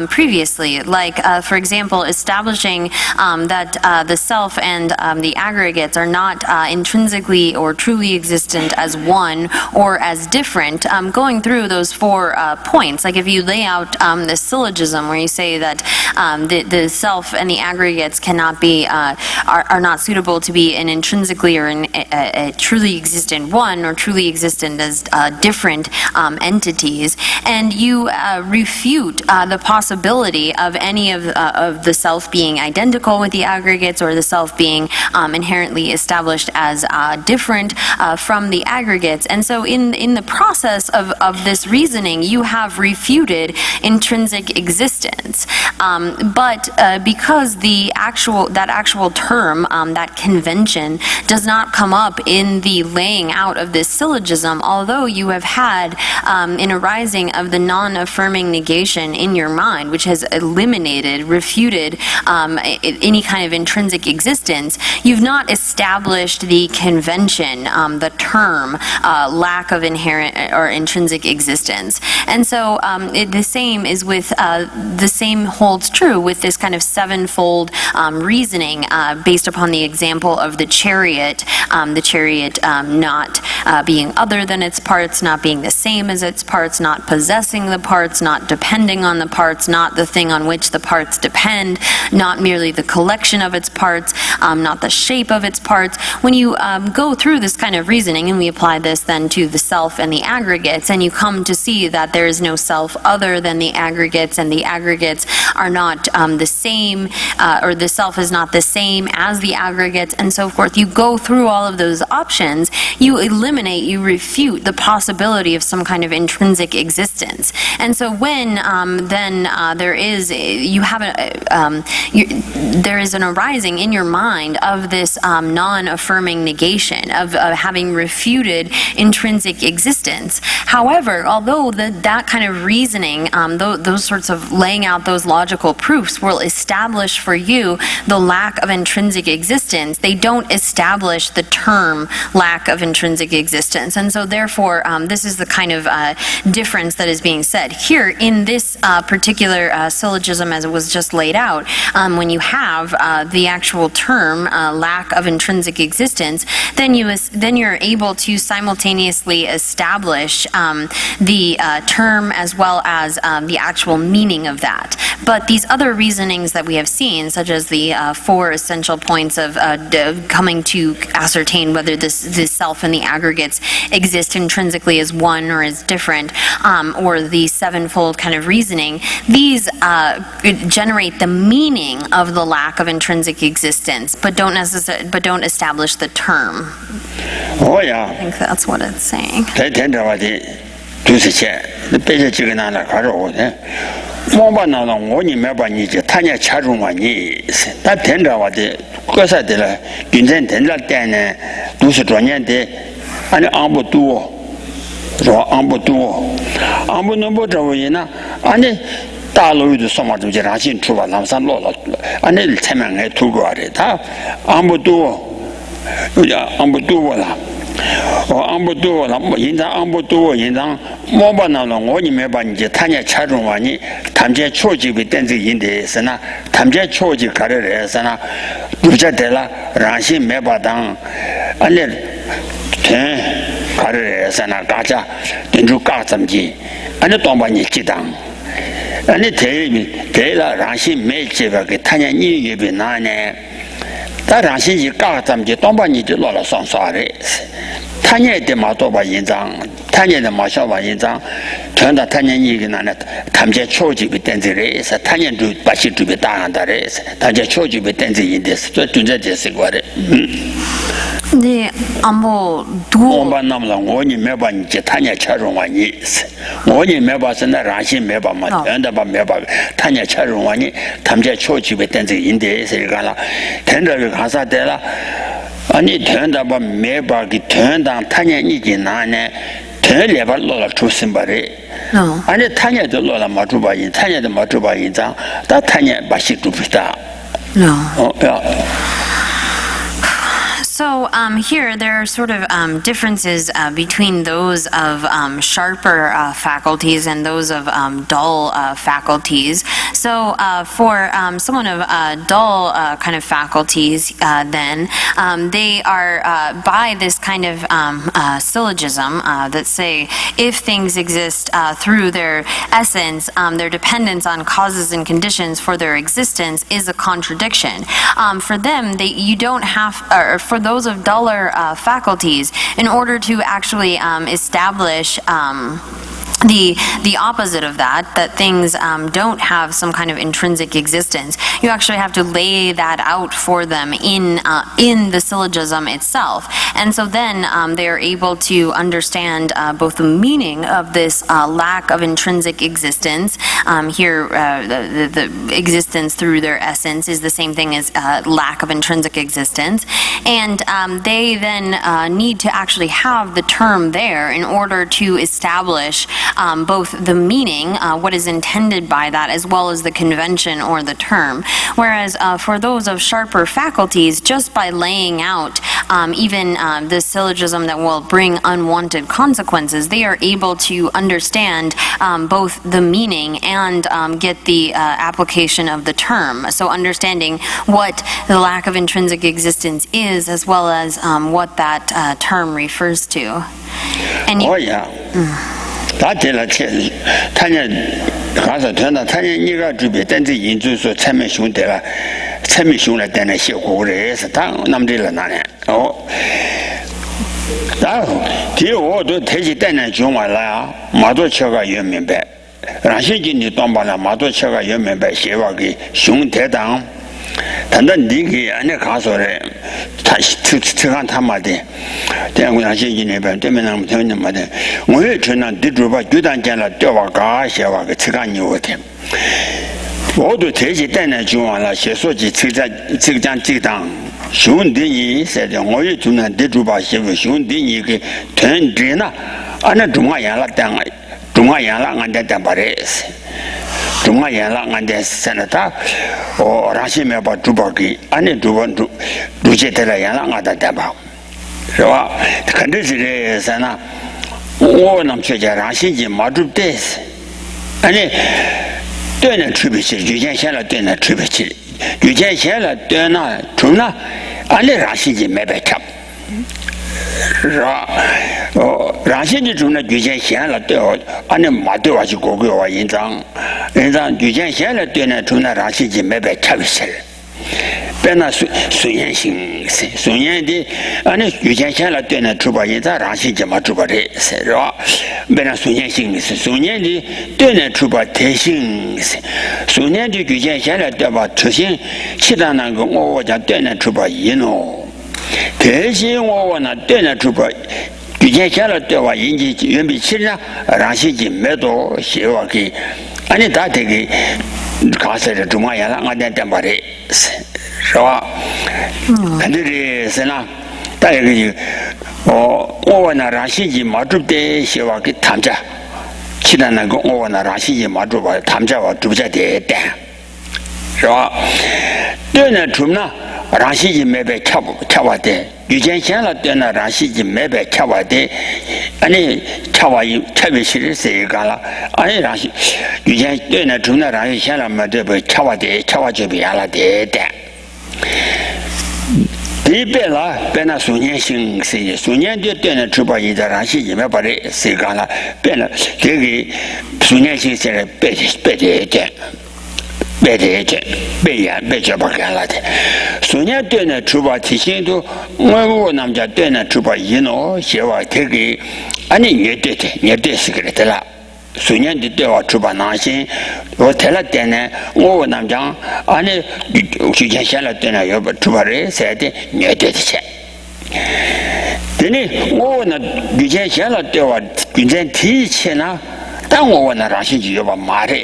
previously, like, for example, establishing that the self and the aggregates are not intrinsically or truly existent as one or as different, going through those 4 points, like if you lay out the syllogism where you say that the self and the aggregates cannot be, are not suitable to be an intrinsically or a truly existent one or truly existent as different entities, and you refute the possibility of any of the self being identical with the aggregates or the self being inherently established as different from the aggregates. And so in the process of this reasoning, you have refuted intrinsic existence. But because that actual term, that convention, does not come up in the laying out of this syllogism, although you have had an arising of the non-affirming negation in your mind, which has eliminated, refuted any kind of intrinsic existence, you've not established the convention, the term, lack of inherent or intrinsic existence. And so the same is with, the same holds true with this kind of 7-fold reasoning based upon the example of the chariot not being other than its parts, not being the same as its parts, not possessing the parts, not depending on the parts, not the thing on which the parts depend, not merely the collection of its parts, not the shape of its parts. When you go through this kind of reasoning, and we apply this then to the self and the aggregates, and you come to see that there is no self other than the aggregates, and the aggregates are not the same, or the self is not the same as the aggregates, and so forth. You go through all of those options, you eliminate, you refute the possibility of some kind of intrinsic existence. And so when then there is there is an arising in your mind of this non-affirming negation of having refuted intrinsic existence. However, although that kind of reasoning, those sorts of laying out those logical proofs will establish for you the lack of intrinsic existence, they don't establish the term lack of intrinsic existence. And so therefore, this is the kind of difference that is being said. Here, in this particular syllogism as it was just laid out, when you have the actual term lack of intrinsic existence, then you're able to simultaneously establish the term as well as the actual meaning of that. But these other reasonings that we have seen, such as the 4 essential points of coming to ascertain whether this self and the aggregates exist intrinsically as one or as different, or the 7-fold kind of reasoning, these generate the meaning of the lack of intrinsic existence, but don't establish the term. Oh yeah. I think that's what it's saying. 大陆的什么东西让心出吧，让上落了，俺那才蛮爱吐过的，他俺不多，俺不多了。俺不多了，人家俺不多，人家没把那了，我你没把你这他家吃中完你，他们家超级被电子人的是呢，他们家超级搞的人是呢，不晓得了，让心没把当，俺那天搞的人是呢，大家等住搞怎么的，俺那当把你记当，俺那对了，让心没记吧，给他家你也别拿呢。但让心去搞咱们就当把你就落了双刷的，他年的嘛多把印章，他年的嘛小把印章，全到他年一个男的，他们家超级被电子的是，他年就把些准备打上的是，他家超级被电子印的是，这真正就是过的，네, 아무 두. 엄마 남라 오니 매바 이제 타냐 차롱 와니 오니 매바스나 라신 매바 마 연다 바 매바 타냐 차롱 와니 담제 초집에 댄지 인데에서 가라 텐더를 가사 되라 아니 텐다 바 매바기 텐당 타냐 이지 나네 텐레발로라 주심바리 아니 타냐도 로라 마주바인 타냐도 마주바인장 다 타냐 마시 두피다 야 So here there are sort of differences between those of sharper faculties and those of dull faculties. So for someone of dull kind of faculties, then they are by this kind of syllogism that say if things exist through their essence, their dependence on causes and conditions for their existence is a contradiction. For them, you don't have, or for those of duller faculties, in order to actually establish the opposite of that things don't have some kind of intrinsic existence. You actually have to lay that out for them in the syllogism itself. And so then they are able to understand both the meaning of this lack of intrinsic existence. Here, the existence through their essence is the same thing as lack of intrinsic existence. And they then need to actually have the term there in order to establish both the meaning, what is intended by that, as well as the convention or the term. Whereas for those of sharper faculties, just by laying out even the syllogism that will bring unwanted consequences, they are able to understand both the meaning and get the application of the term. So understanding what the lack of intrinsic existence is, as well as what that term refers to. And oh yeah. 다 되了체 타냐 가서 된다 타냐 니가 주비 된지 인주소 참여兄弟了 참여兄来在那些国人是他남들라 나네然后第我都提起带那兄完了啊马多车个也明白让现今你当把了马多车个也明白写话给兄弟当但那你给俺那卡说的他吃看他妈的但我让现今那边对面那么听那么的我也承认地主把巨蛋见了掉把嘎写话给吃看牛的我都提起带那就完了写说起吃在这个讲这当兄弟你说的我也承认地主把媳妇兄弟你给团结呢俺那中华人了当中华人了俺在当把的中华人了俺在山了他哦让些没把珠宝给俺那珠些得了人了俺在当把是吧肯定是这山呢我能学家让些人马珠得俺那对那区别起以前写了对那区别起以前写了对那从那俺那让些人没白吃是吧？哦，让现在中呢，以前写了对哦，俺那马对我去过我印章以前写了对呢，从那让现在没白吃不起了。别那孙延兴孙延的，俺那以前写了对呢，出把印章让现在嘛出把的是吧？别那孙延兴是孙延的对呢，出把特性是孙延的以前写了对吧？特性其他那个我讲对呢，出把一喏。特性我呢对呢出不以前写了对吧引起原比起呢让些人没多写话给俺那大这个刚才的中华人了俺在等把的是吧肯定的是呢大一个就我呢让些人没准备写话给谈着 지나는 거 오나 라시지 마주봐 담자와 두자대 때是吧？对呢，主呢，让西吉没被吃完的，以前先了对呢，让西吉没被吃完的，俺你吃完以特别是谁干了？俺让西以前对呢，主呢，让西先了没得被吃完的，吃完就别了的的。第别了，别那数年行谁？数年就对呢，主把一个让西吉没把的谁干了？别了，这个数年行现在别的。别的这别演别这把干了的，所以对呢，主把提醒都我们家对呢，主把一诺写话这个，俺你对是个的了，所以的对话主把拿心，我睇了点呢，我们家俺呢之前写了对呢，要不主把人写的你对的些。对呢，我呢之前写了对话，之前提前呢，但我那让心就要把骂的。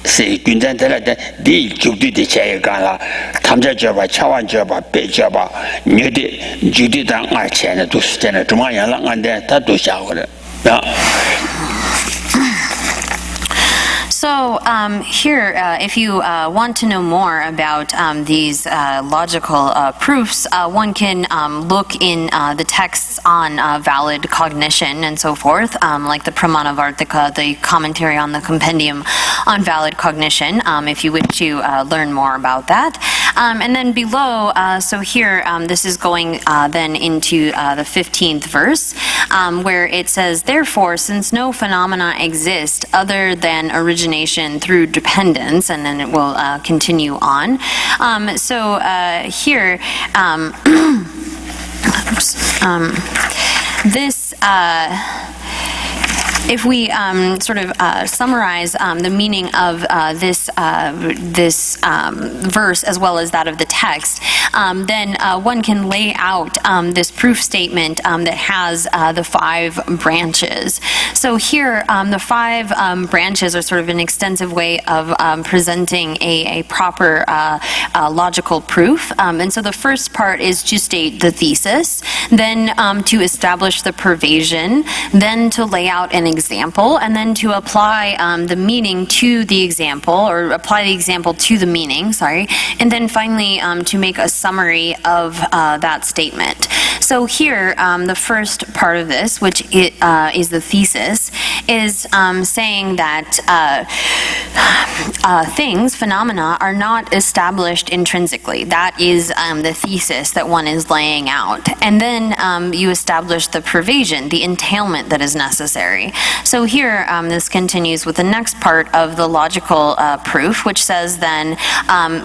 是军站在那的，你就对的钱也干了，他们这叫吧，吃完叫吧，别叫吧，你的就得当二钱的都是在那，怎么样了？俺的他都下过来啊。So here, if you want to know more about these logical proofs, one can look in the texts on valid cognition and so forth, like the Pramanavartika, the commentary on the compendium on valid cognition, if you wish to learn more about that. And then below, so here, this is going then into the 15th verse, where it says, therefore, since no phenomena exist other than origination through dependence, and then it will continue on. So here, this if we sort of summarize the meaning of this verse as well as that of the text, then one can lay out this proof statement that has the 5 branches. So here, the 5 branches are sort of an extensive way of presenting a proper logical proof. And so the first part is to state the thesis, then to establish the pervasion, then to lay out an example, and then to apply the meaning to the example, or apply the example to the meaning, sorry, and then finally to make a summary of that statement. So here, the first part of this, which is the thesis, is saying that things, phenomena, are not established intrinsically. That is the thesis that one is laying out. And then you establish the pervasion, the entailment that is necessary. So here, this continues with the next part of the logical proof, which says then,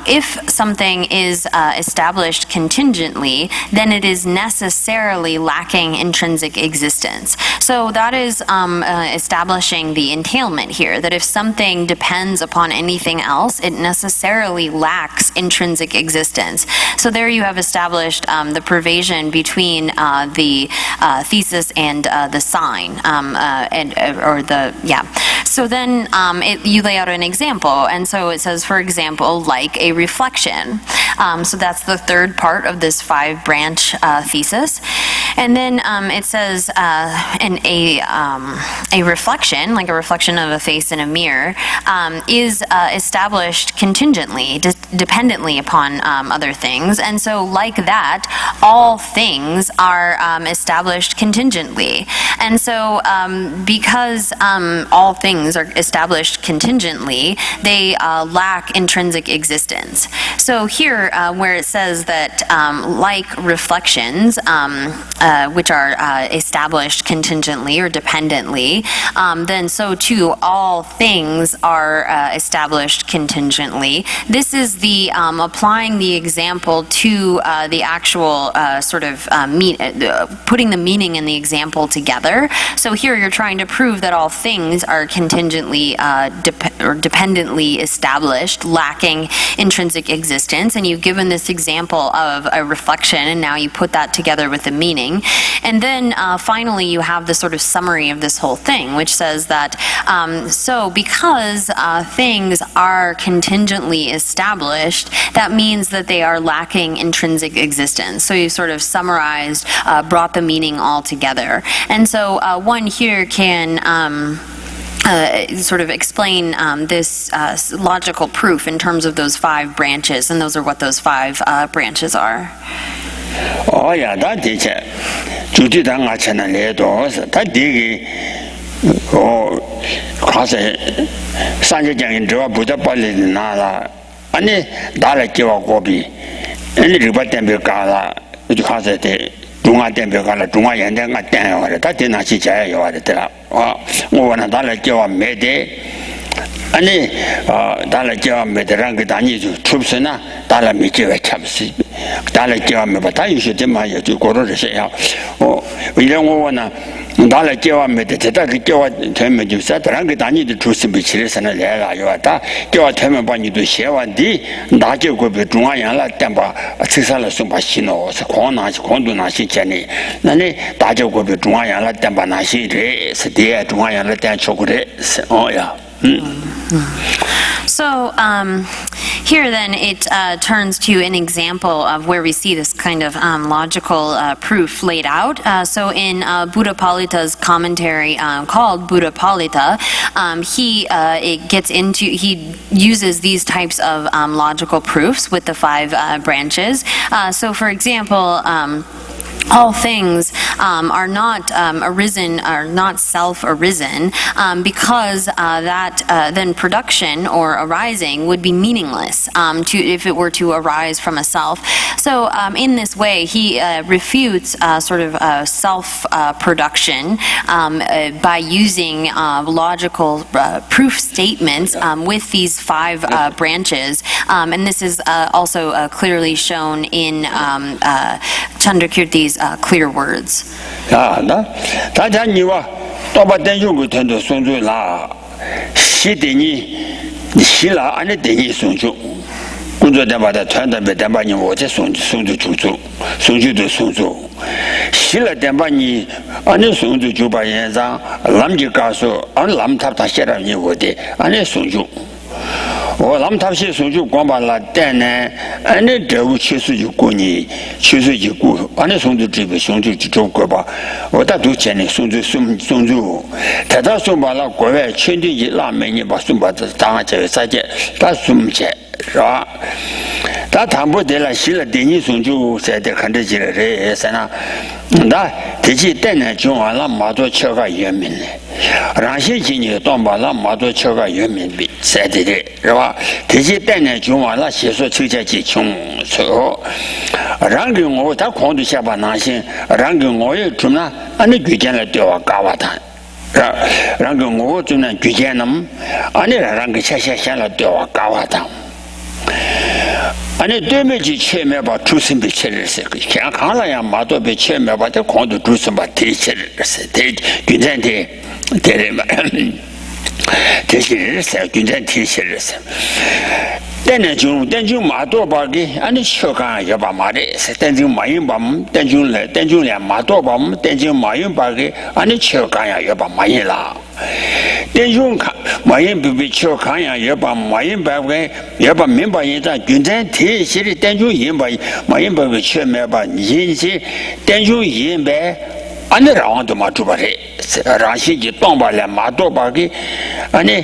if something is established contingently, then it is necessarily lacking intrinsic existence. So that is establishing the entailment here, that if something depends upon anything else, it necessarily lacks intrinsic existence. So there you have established the pervasion between the thesis and the sign, So then you lay out an example, and so it says, for example, like a reflection. So that's the third part of this 5-branch thesis. And then it says a reflection, like a reflection of a face in a mirror, is established contingently, dependently upon other things. And so like that, all things are established contingently. And so because all things are established contingently, they lack intrinsic existence. So here, where it says that like reflections, which are established contingently or dependently, then so too all things are established contingently. This is the applying the example to the actual sort of putting the meaning and the example together. So here you're trying to prove that all things are contingently or dependently established, lacking intrinsic existence, and you've given this example of a reflection, and now you put that together with the meaning. And then finally you have the sort of summary of this whole thing, which says that so because things are contingently established, that means that they are lacking intrinsic existence. So you sort of summarized, brought the meaning all together. And so one here can sort of explain this logical proof in terms of those 5 branches, and those are what those 5 branches are. Oh yeah, that is it. Judy Danga Channel Ledos, that dig. Oh, cause Sanjang in Joa Buddha Palinala, and Dala Kiwa Gobi, and the River Tempegala, which has a Dunga Tempegala, Dunga Yandanga Tan, that did not see Jay or the Tela. Oh, one Dala Kiwa Mede, and Dala Kiwa Medarangani troops and Dala Mikiwa Chaps, Dala Kiwa Mebata, you should demand to go to the say, oh, we don't want to. Dala Kiwa made the Kiwa Temaju said, Rangani the truth be serious and a Lela Yota, Kiwa Temabani to share one D, Dajo go be Duayala Temba, Sisala Sumbashino, Sakona, Kondunashi Chani, Nani, Dajo go be Duayala Temba Nashi, Sadia, Duayala Tan Chocolate. Oh, yeah. So here then it turns to an example of where we see this kind of logical proof laid out. So in Buddhapalita's commentary called Buddhapalita, he uses these types of logical proofs with the 5 branches. So for example, all things are not arisen, are not self-arisen, because that then production or arising would be meaningless if it were to arise from a self. So in this way, he refutes sort of self-production by using logical proof statements with these 5 branches, and this is also clearly shown in Chandrakirti's clear words.我们他些sonju光把那蛋呢，安尼这务确实就过年，确实就过，安尼sonju这边sonju就做过吧。我大都见的sonju，他到送把那国外全地一拉美人把送把这当这个啥节，他送去是吧？他谈不得了，洗了第二sonju在这看得起来人啥呢？那这些蛋呢，就完了，马多吃个原民嘞。让些今年当把那马多吃个原民币，晒的是吧？这些蛋呢，就完了，写说抽下去穷之后，让给我他光都下把拿些，让给我也怎么？俺那举荐来对我搞瓦谈，让给我怎么举荐呢？俺那让给下了对我搞瓦谈。아니 되면지 체매 봐 주신 비 체르세 그냥 강라야 마도 비 체매 봐도 공도 주신 바 대체르세 대 괜찮대 대레마 대체르세 괜찮 대체르세 땡중 마도 바기 아니 쇼가 여바 말에 땡중 마인 밤 땡중래 마도 밤 땡중 마인 바기 아니 쇼가 여바 마인라 땡중 마인 비비 쇼가 여바 마인 바기 여바 멤버 인자 괜찮 대체리 땡중 인바 마인 바기 체매 봐 인시 땡중 인배 아니 라운드 마주바래 라시지 동발에 마도바기 아니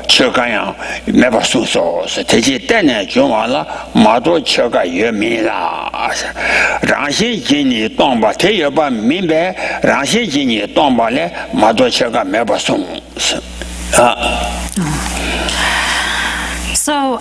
쳐가야 매바 소소 대지 때네 좀 와라 마도 쳐가 유명이라 라시지니 동바 대여바 민배 라시지니 동발에 마도 쳐가 매바 송 So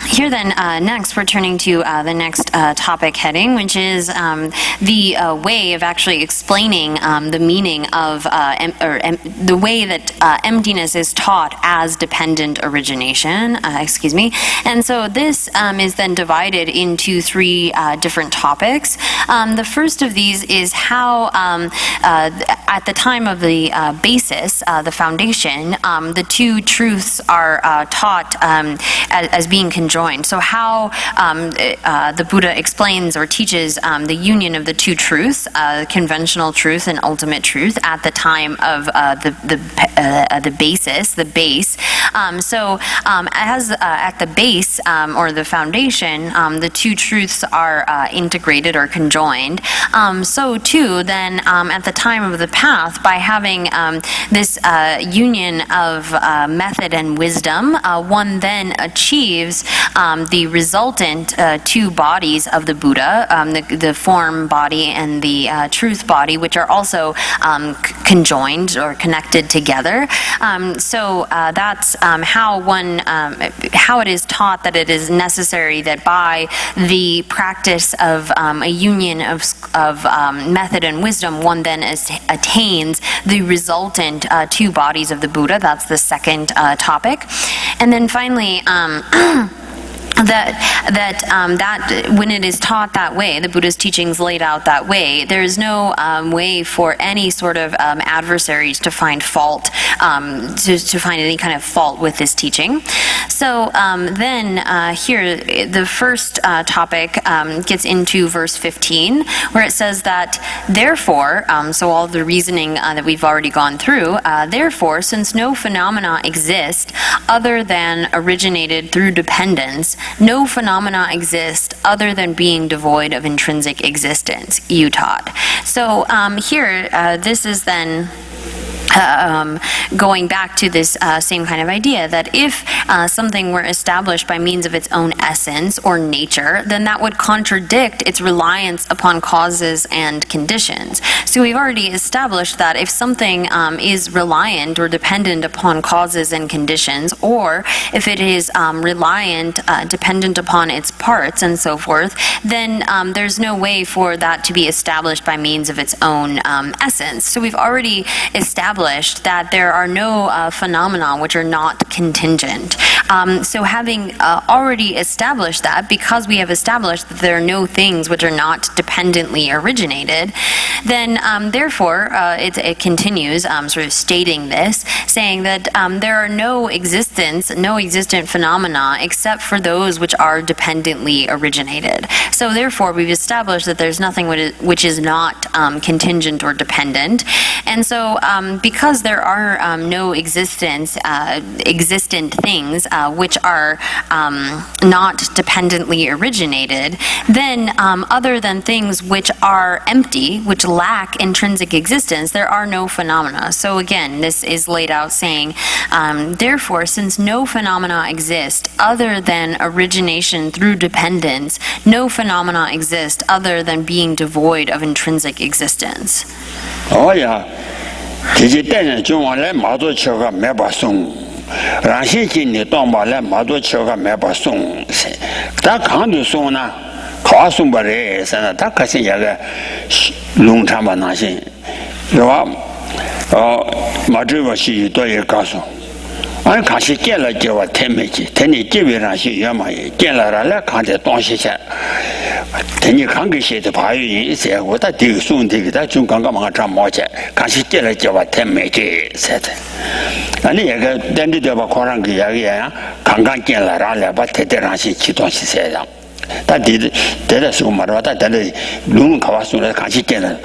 here then, next we're turning to the next topic heading, which is the way of actually explaining the meaning of, the way that emptiness is taught as dependent origination, And so this is then divided into 3 different topics. The first of these is how, at the time of the basis, the foundation, the 2 truths are taught as being conjoined. So how the Buddha explains or teaches the union of the 2 truths, conventional truth and ultimate truth, at the time of the the basis, the base. As at the base or the foundation, the two truths are integrated or conjoined. So too, then at the time of the path, by having this union of method and wisdom, one then achieves the resultant two bodies of the Buddha, the form body and the truth body, which are also conjoined or connected together. That's how it is taught that it is necessary that by the practice of a union of method and wisdom, one then attains the resultant two bodies of the Buddha. That's the second topic. And then finally, that when it is taught that way, the Buddha's teachings laid out that way, there is no way for any sort of adversaries to find fault, to find any kind of fault with this teaching. So then here, the first topic gets into verse 15, where it says that, therefore, so all the reasoning that we've already gone through, therefore, since no phenomena exist other than originated through dependence, no phenomena exist other than being devoid of intrinsic existence, you taught. So here, this is then going back to this same kind of idea that if something were established by means of its own essence or nature, then that would contradict its reliance upon causes and conditions. So we've already established that if something is reliant or dependent upon causes and conditions, or if it is reliant, dependent upon its parts and so forth, then there's no way for that to be established by means of its own essence. So we've already established that there are no phenomena which are not contingent. So having already established that, because we have established that there are no things which are not dependently originated, then therefore it continues sort of stating this, saying that there are no existent phenomena except for those which are dependently originated. So therefore we've established that there's nothing which is not contingent or dependent. And so because there are no existent things which are not dependently originated, then other than things which are empty, which lack intrinsic existence, there are no phenomena. So again, this is laid out saying, therefore, since no phenomena exist other than origination through dependence, no phenomena exist other than being devoid of intrinsic existence. Oh yeah. 这些带人中往来马多桥个没把送，让些今年当把来马多桥个没把送，他刚就送呢，考送不来，现在他可是也个农场吧那些，是吧？马这个是多也告诉。俺看是见了叫我太没劲，他你这边上是原嘛也见了来看这东西去，他你看个些的爬有人些，我他这个送这个，他就刚刚忙长毛去，看是见了叫我太没劲似的。俺那也个等着叫把考上个也个呀，刚刚见了，然后来把太太上去去东西些的。他得的时候嘛，是吧？他得了龙考完送来看起见了，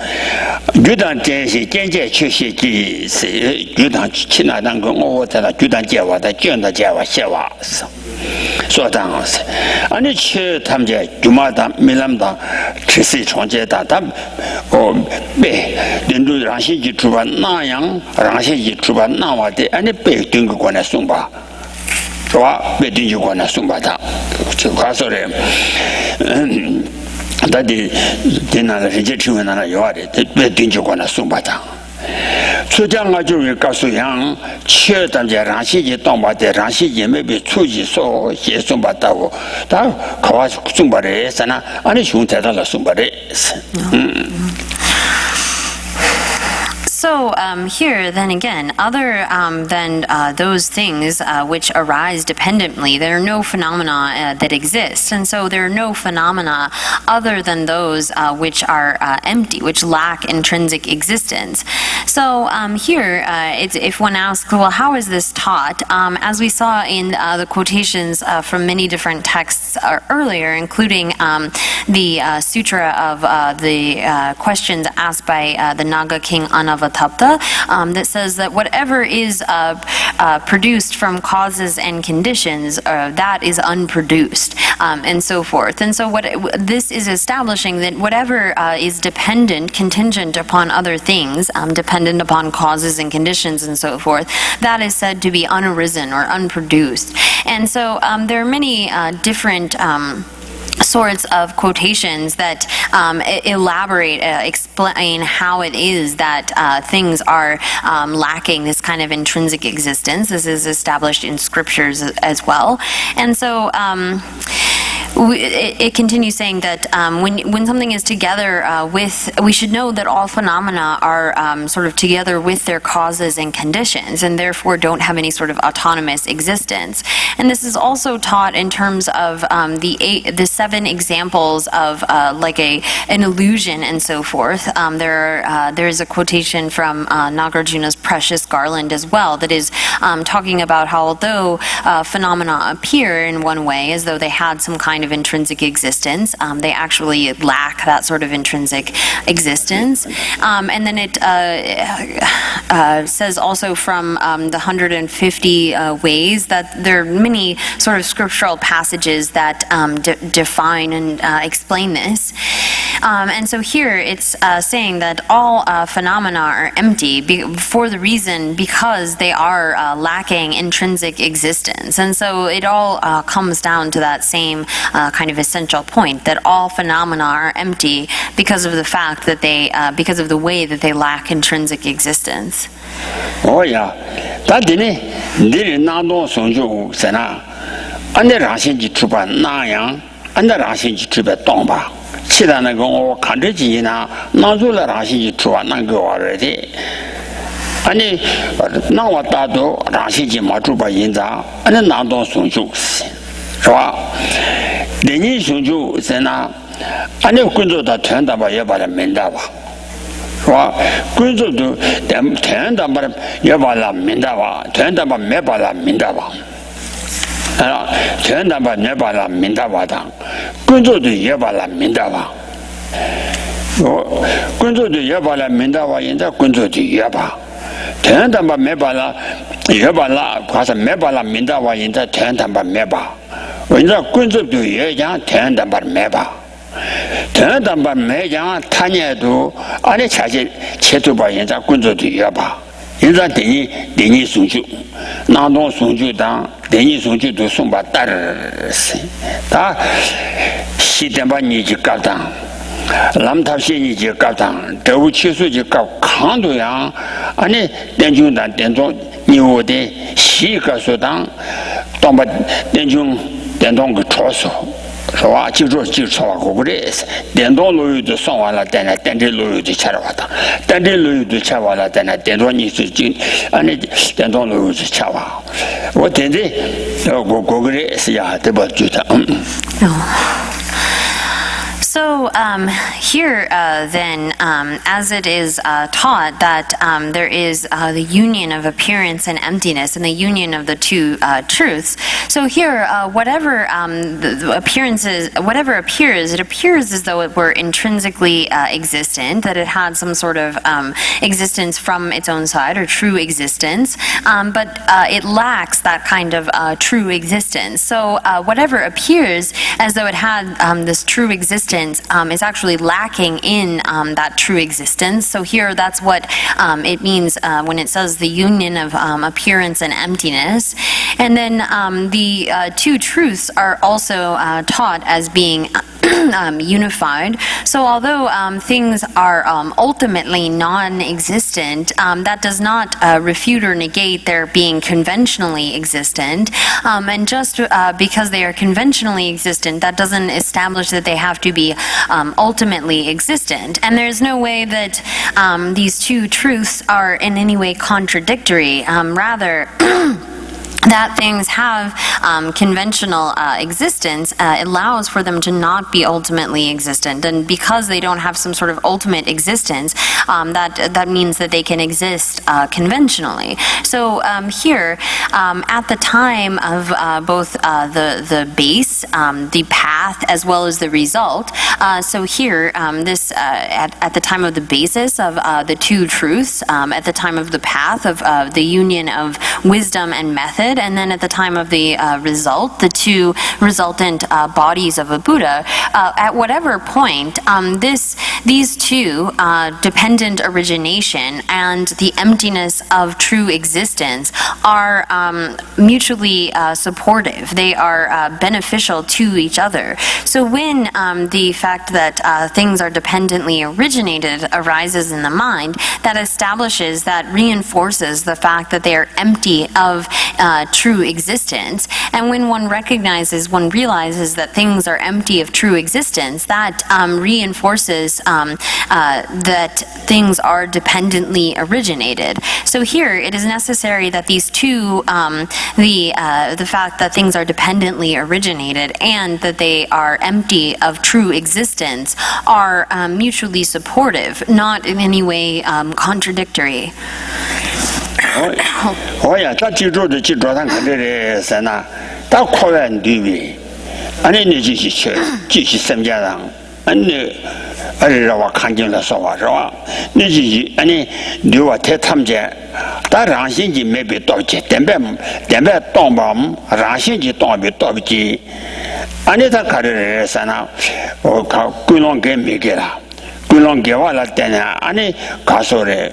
就当这些简介确实的是，就当去那当个我在那就当接我的，见到接我写我是，说当是，俺你去他们家就嘛当没那么当，去谁创建的，他别人都让些去出吧那样，让些去出吧那话的，俺你别顶个过来送吧。是吧？别定就管他送把他，就话说的，他的那个人家听闻那个有的，别定就管他送把他。所以讲我就是告诉人，切大家让些人当把的，让些人没被出去说些送把他我，他考完送把的，啥呢？俺的兄弟他了送把的，So here, then again, other than those things which arise dependently, there are no phenomena that exist. And so there are no phenomena other than those which are empty, which lack intrinsic existence. So here, if one asks, well, how is this taught? As we saw in the quotations from many different texts earlier, including the Sutra of the questions asked by the Naga king Anavatapta, Siddhartha, that says that whatever is produced from causes and conditions, that is unproduced, and so forth. And so what this is establishing that whatever is dependent, contingent upon other things, dependent upon causes and conditions and so forth, that is said to be unarisen or unproduced. And so there are many different sorts of quotations that elaborate, explain how it is that things are lacking this kind of intrinsic existence. This is established in scriptures as well. And so it continues saying that when something is together we should know that all phenomena are sort of together with their causes and conditions, and therefore don't have any sort of autonomous existence. And this is also taught in terms of the 7 examples of like an illusion and so forth. There is a quotation from Nagarjuna's Precious Garland as well that is talking about how although phenomena appear in one way as though they had some kind of intrinsic existence, they actually lack that sort of intrinsic existence. And then it says also from the 150 ways that there are many sort of scriptural passages that define and explain this. And so here it's saying that all phenomena are empty for the reason because they are lacking intrinsic existence. And so it all comes down to that same kind of essential point, that all phenomena are empty because of the fact that because of the way that they lack intrinsic existence. Oh yeah, that didn't know sonju sena. Under Rashinji Truba Nayang, under Rashinji Truba Tomba. Chidana go Kandrijina, Nazula Rashinji Truba Nango already. Ani Nawatado Rashinji Matruba Yinza, and then Nando Sonju. Deni Sonju Sena, and the Kunzo that turned up by Yabala Mendava. Kunzo do them turned up by Yabala Mendava, turned up by Mebala Mendava. tenda ba neba la minda wa dang kunzo de yeba la minda wa kunzo de yeba la minda wa yin da kunzo de yeba tenda ba meba la yeba la kwasa meba la minda wa yin da tenda ba meba yin da kunzo de ye yang tenda ba meba tenda ba me yang tanya do ani chaje chetu ba yin da kunzo de yeba yin da deni sungju na dong sungju dang deni sungju do sung ba dar si da si den ba ni ji ga dang lam ta xi ni ji ga dang de wu qi su ji ga kang du yang ani den jun dan den zong ni wo de xi ge su dang dong ba den jun den dong ge chuo su 是吧？记住了，我不认识。电动路由就送完了，在那电池路由就切了的，电池路由就切完了，在那电动你是进，那电动路由就切完。我电池，我不认识呀，对吧？觉得So here then, as it is taught that there is the union of appearance and emptiness and the union of the two truths. So here, whatever the appearances, whatever appears, it appears as though it were intrinsically existent, that it had some sort of existence from its own side or true existence, but it lacks that kind of true existence. So whatever appears as though it had this true existence is actually lacking in that true existence. So here that's what it means when it says the union of appearance and emptiness. And then the two truths are also taught as being unified. So although things are ultimately non-existent, that does not refute or negate their being conventionally existent. And just because they are conventionally existent, that doesn't establish that they have to be ultimately existent. And there's no way that these two truths are in any way contradictory. Rather, that things have conventional existence allows for them to not be ultimately existent. And because they don't have some sort of ultimate existence, that means that they can exist conventionally. So here, at the time of both the base, the path, as well as the result, so here, at the time of the basis of the two truths, at the time of the path of the union of wisdom and method, and then at the time of the result, the two resultant bodies of a Buddha, at whatever point, these two, dependent origination and the emptiness of true existence, are mutually supportive. They are beneficial to each other. So when the fact that things are dependently originated arises in the mind, that establishes, that reinforces the fact that they are empty of true existence. And when one realizes that things are empty of true existence, that reinforces that things are dependently originated. So here, it is necessary that these two, the fact that things are dependently originated and that they are empty of true existence, are mutually supportive, not in any way contradictory. 我呀，他记住的记住他看这个啥呢？他扩展对比，俺那继续去，继续参加上，俺让我看见了说话是吧？你继续，俺留我太参加，但让心机没被盗窃，点白当把让心机当被盗不起，俺他看这个啥呢？我看归拢给没给了，归拢给我了，等等，俺告诉的。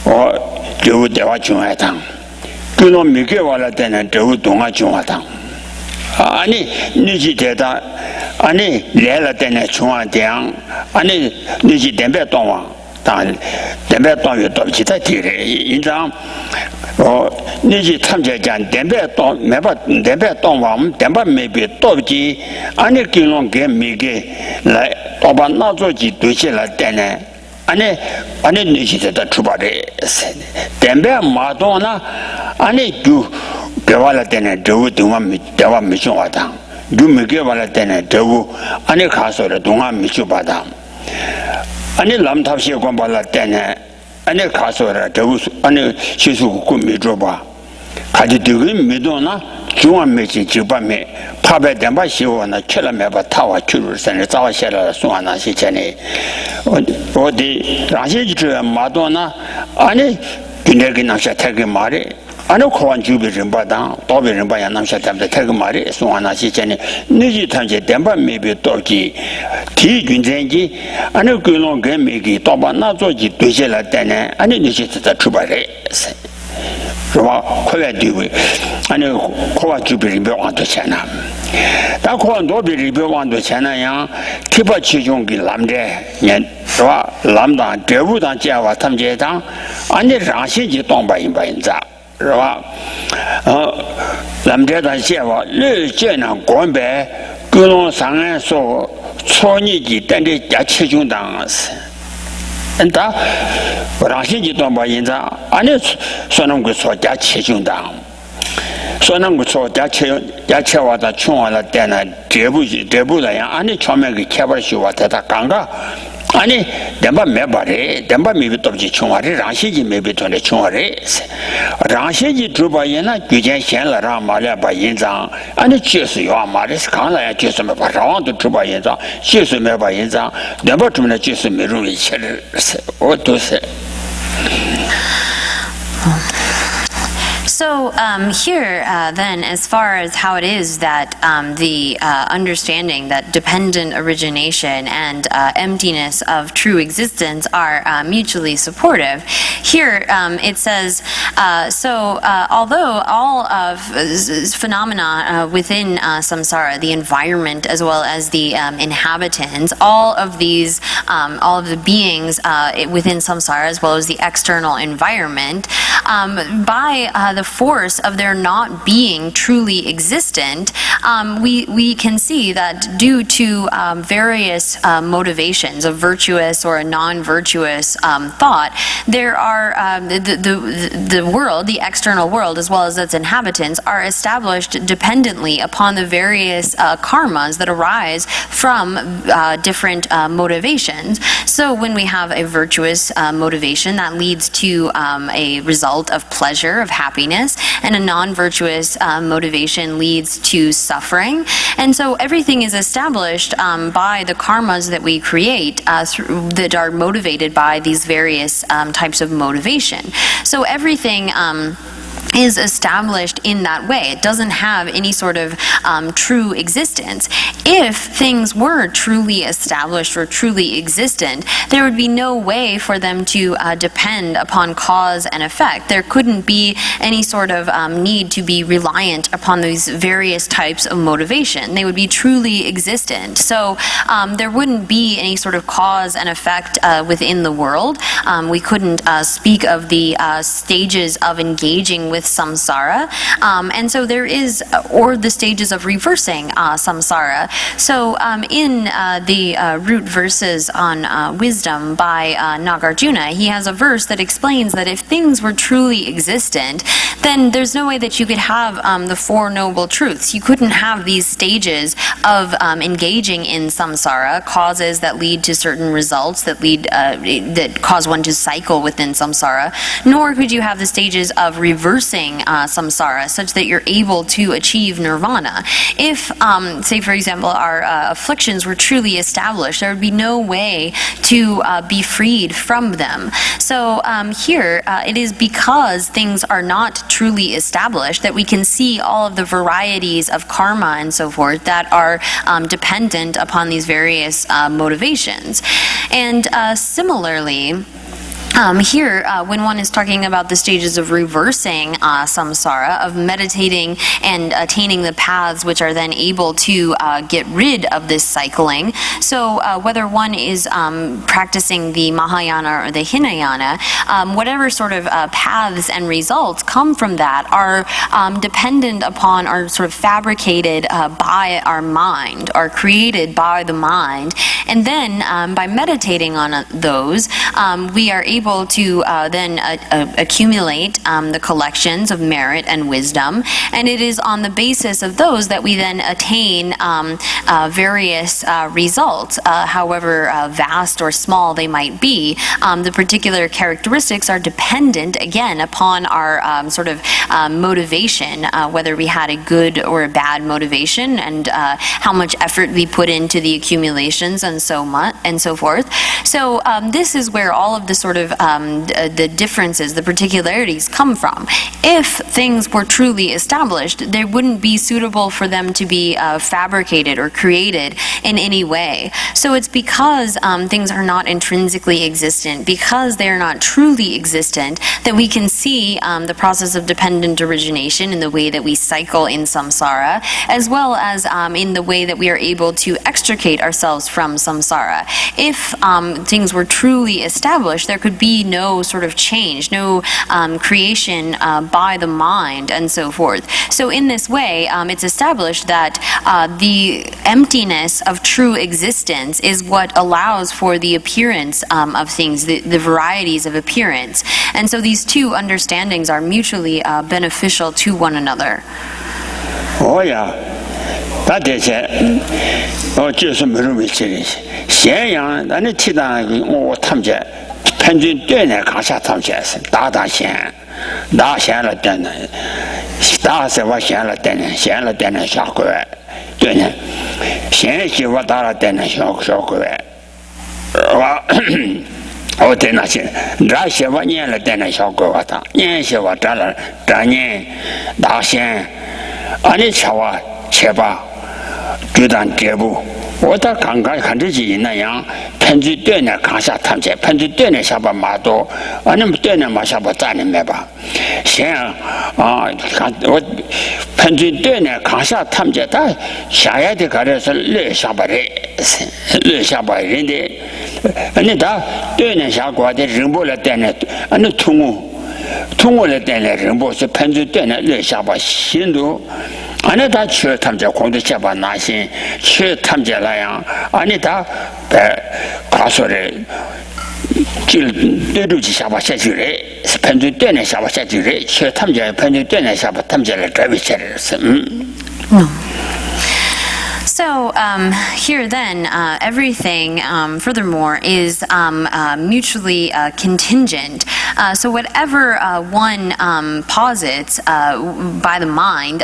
我就在我中华堂，跟我没给我了，等等，就东华中华堂。你去在他，来了等等中华堂，你去点白当王，点白当越到其他地的，因张，你去参加讲点白当，没把点白当王，点白没被到起，跟我给没给来，我把那座机堆起来等等。 你现在出发的，点白马东呢？就给我了点呢，这个东西没我没去瓦当，就没给我了点呢，这个看说的东西没去瓦当，蓝头血管把了点呢，看说的这个就是个没做吧，看就这个没动呢。 中央没去就把没，怕白点把希望呢，去了没把他话去了，甚至早些了送完那些钱呢，我的让些就这马多呢，今天给那些太给马的，考完就被人把当，倒被人把人那些他们太给马的送完那些钱呢，你就他些点把没被倒去，体军战机，归拢跟没给倒把那座机堆起来的呢，那些是在出版的是。 是吧？快点对位，考完就比人别往多钱了。但考完多比人别往多钱那样，提拔其中给蓝的，是吧？蓝党、这五党、这话他们这党，让心就当把人砸，是吧？蓝这党这话，你这样光白，各种上岸说，错你的，但这加其中党是。 他让心机当把人家，说能够说加七兄当，说能够说加七娃子穷娃子带那这不那样，全面给开发修娃子他刚刚，点把没把的，点把没被多起穷娃子，让心机没被多的穷娃子，让心机主把人呢，就见闲了让马来把人脏，就是要马的是刚来就是没把让都主把人脏，就是没把人脏，点把主呢就是没容易起来，我都是。 So here, then, as far as how it is that the understanding that dependent origination and emptiness of true existence are mutually supportive, here it says, although all of phenomena within samsara, the environment as well as the inhabitants, all of the beings within samsara as well as the external environment, by the force of their not being truly existent, we can see that due to various motivations of virtuous or a non-virtuous thought, there are the world, the external world, as well as its inhabitants, are established dependently upon the various karmas that arise from different motivations. So when we have a virtuous motivation, that leads to a result of pleasure, of happiness, and a non-virtuous motivation leads to suffering. And so everything is established by the karmas that we create that are motivated by these various types of motivation. So everything is established in that way. It doesn't have any sort of true existence. If things were truly established or truly existent, there would be no way for them to depend upon cause and effect. There couldn't be any sort of need to be reliant upon these various types of motivation. They would be truly existent. So there wouldn't be any sort of cause and effect within the world. We couldn't speak of the stages of engaging with samsara, and so there is, or the stages of reversing samsara. So in the root verses on wisdom by Nagarjuna, he has a verse that explains that if things were truly existent, then there's no way that you could have the Four Noble Truths. You couldn't have these stages of engaging in samsara, causes that lead to certain results that lead that cause one to cycle within samsara, nor could you have the stages of reversing samsara such that you're able to achieve nirvana. If, say for example, our afflictions were truly established, there would be no way to be freed from them. So here, it is because things are not truly established that we can see all of the varieties of karma and so forth that are dependent upon these various motivations. And similarly, here, when one is talking about the stages of reversing samsara, of meditating and attaining the paths which are then able to get rid of this cycling, so whether one is practicing the Mahayana or the Hinayana, whatever sort of paths and results come from that are dependent upon, are sort of fabricated by our mind, are created by the mind, and then by meditating on those, we are able to then accumulate the collections of merit and wisdom, and it is on the basis of those that we then attain various results, however vast or small they might be. The particular characteristics are dependent, again, upon our sort of motivation, whether we had a good or a bad motivation, and how much effort we put into the accumulations and so much and so forth. So this is where all of the sort of the differences, the particularities come from. If things were truly established, they wouldn't be suitable for them to be fabricated or created in any way. So it's because things are not intrinsically existent, because they are not truly existent, that we can see the process of dependent origination in the way that we cycle in samsara, as well as in the way that we are able to extricate ourselves from samsara. If things were truly established, there could be no sort of change, no creation by the mind, and so forth. So in this way, it's established that the emptiness of true existence is what allows for the appearance of things, the varieties of appearance. And so these two understandings are mutually beneficial to one another. Oh yeah, that is it. Oh, just a little bit serious. 咸阳，咱的提到我他们家。 平均对呢，刚下他们家是大咸，大咸了点呢，大是我咸了点呢，咸了点呢小鬼，对呢，咸些我打了点呢小鬼，我对那些，这些我念了点呢小鬼我打，念些我打了这年大咸，俺的吃我吃吧，就当这步。 我到刚刚看自己那样，平均对呢，刚下他们家，平均对呢，下把马多，那么对呢，马下把站里面吧，先看我平均对呢，刚下他们家，但下来的可能是六下把人的，那他对呢下过的人不了对呢，那通通过了点来人不是喷出点来热下巴心度，安尼他去他们家工作下巴拿心，去他们家那样，安尼他告诉的。就对住下巴下去嘞，是喷出点来下巴下去嘞，去他们家喷出点来下巴，他们家来这边下来是So here then, everything, furthermore, is mutually contingent. So whatever one posits by the mind,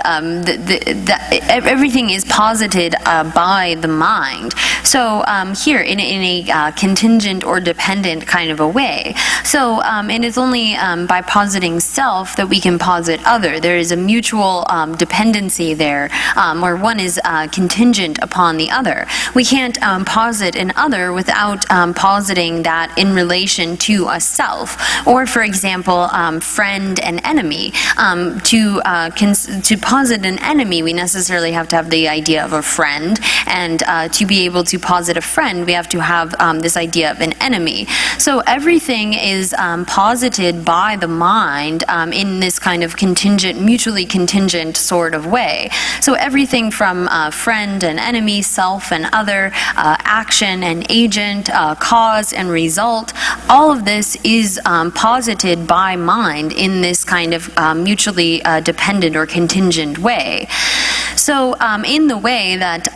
everything is posited by the mind. So here, in a contingent or dependent kind of a way. So it is only by positing self that we can posit other. There is a mutual dependency there, where one is contingent upon the other. We can't posit an other without positing that in relation to a self. Or, for example, friend and enemy. To posit an enemy, we necessarily have to have the idea of a friend, and to be able to posit a friend, we have to have this idea of an enemy. So everything is posited by the mind in this kind of contingent, mutually contingent sort of way. So everything from friend and enemy, self and other, action and agent, cause and result, all of this is posited by mind in this kind of mutually dependent or contingent way. So in the way that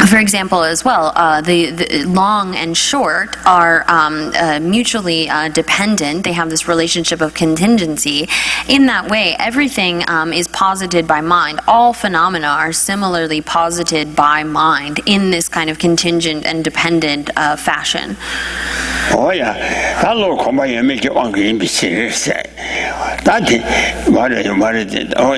for example, as well, the long and short are mutually dependent. They have this relationship of contingency. In that way, everything is posited by mind. All phenomena are similarly posited by mind in this kind of contingent and dependent fashion. Oh yeah, hello, come on, you make it one green be serious. That is what it oh,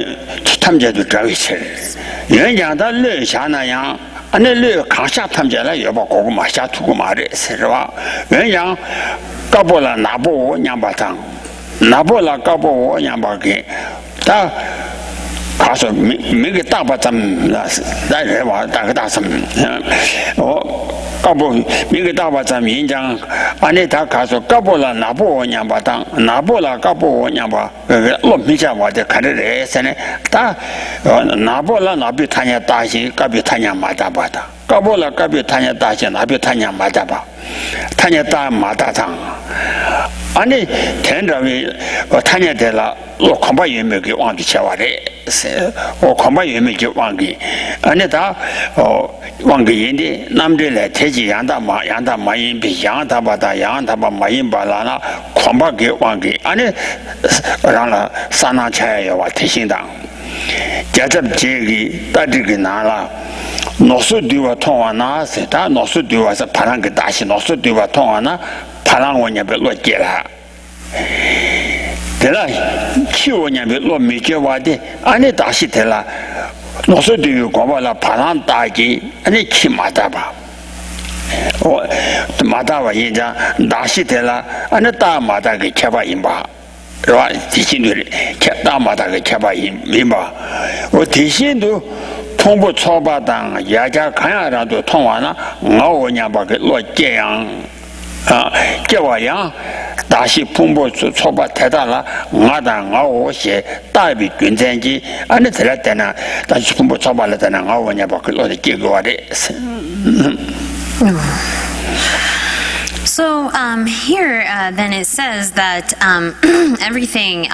Tamja to Travis. You young that little Shana young. 俺那路扛下他们家来也把哥哥马下土个马的是吧？人家搞不了拿不我娘把当，拿不了搞不我娘把给，他他说没个大把咱们那是那人话大个大什么？我搞不没个大把咱们人家，俺那他说搞不了拿不我娘把当，拿不了搞不我娘把老没下我的看着人是呢，他拿不了拿比他家大些，搞比他家马大把的，搞不了搞比他家大些，拿比他家马大把，他家大马大长，俺那天这位他家的了。 我恐怕也没给忘记写完的，是，我恐怕也没给忘记，而且他忘记人的，那么的来天气让他马人比让他把马人把那恐怕给忘记，而且让了三拿钱要我提醒他，接着这个到这个拿了。 老师对我通话那是，他老师对我是怕人给打死，老师对我通话那怕人我也别落街了。 对了，去我那边落没接话的，俺那大西的了，老师对我讲话了，爬上大街，俺那去马达吧，我马达吧，人家大西的了，俺那大马达给切把银吧，是吧？提醒的，大马达给切把银吧，我提醒都通不超把当，人家看下让都通完了，我娘把给落这样。 啊，这玩意儿，大西碰不出错把太大了，我写大笔军战机，俺那在那等呢，但是碰不错把了等呢，我人把给落的结果的是。So here then it says that everything,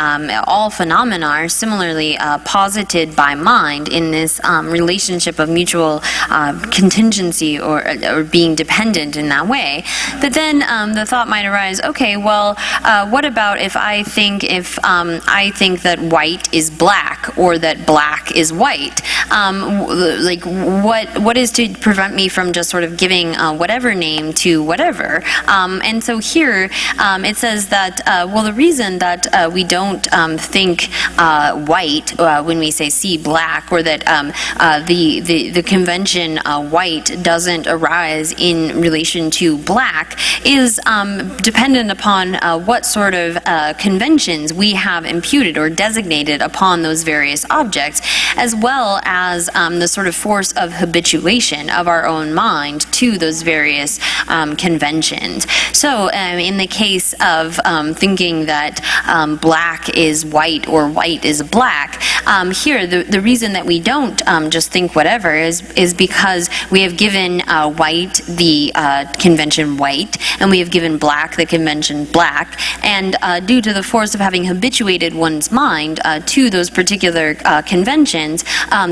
all phenomena are similarly posited by mind in this relationship of mutual contingency or being dependent in that way. But then the thought might arise, okay, well, what about if I think that white is black or that black is white? Like what is to prevent me from just sort of giving whatever name to whatever? And so here it says that, well, the reason that we don't think white when we say see black, or that the convention white doesn't arise in relation to black, is dependent upon what sort of conventions we have imputed or designated upon those various objects, as well as the sort of force of habituation of our own mind to those various conventions. So in the case of thinking that black is white or white is black, here the reason that we don't just think whatever is because we have given white the convention white, and we have given black the convention black, and due to the force of having habituated one's mind to those particular conventions,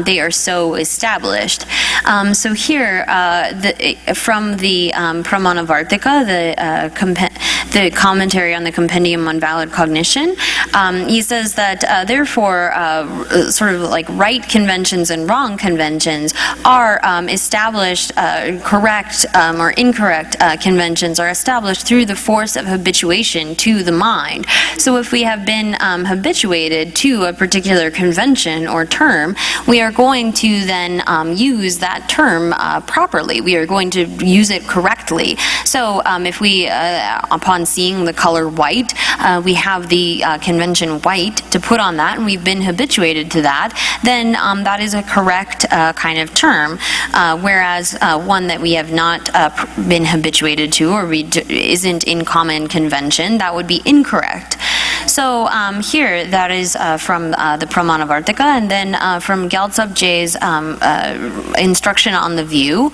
they are so established. So here, from the Pramanavartika, the commentary on the Compendium on Valid Cognition, he says that therefore sort of like right conventions and wrong conventions are established, correct or incorrect conventions are established through the force of habituation to the mind. So if we have been habituated to a particular convention or term, we are going to then use that term properly. We are going to use it correctly. So if we, upon seeing the color white, we have the convention white to put on that, and we've been habituated to that, then that is a correct kind of term, whereas one that we have not been habituated to or isn't in common convention, that would be incorrect. So here, that is from the Pramanavartika, and then from Gyaltsab J's instruction on the view.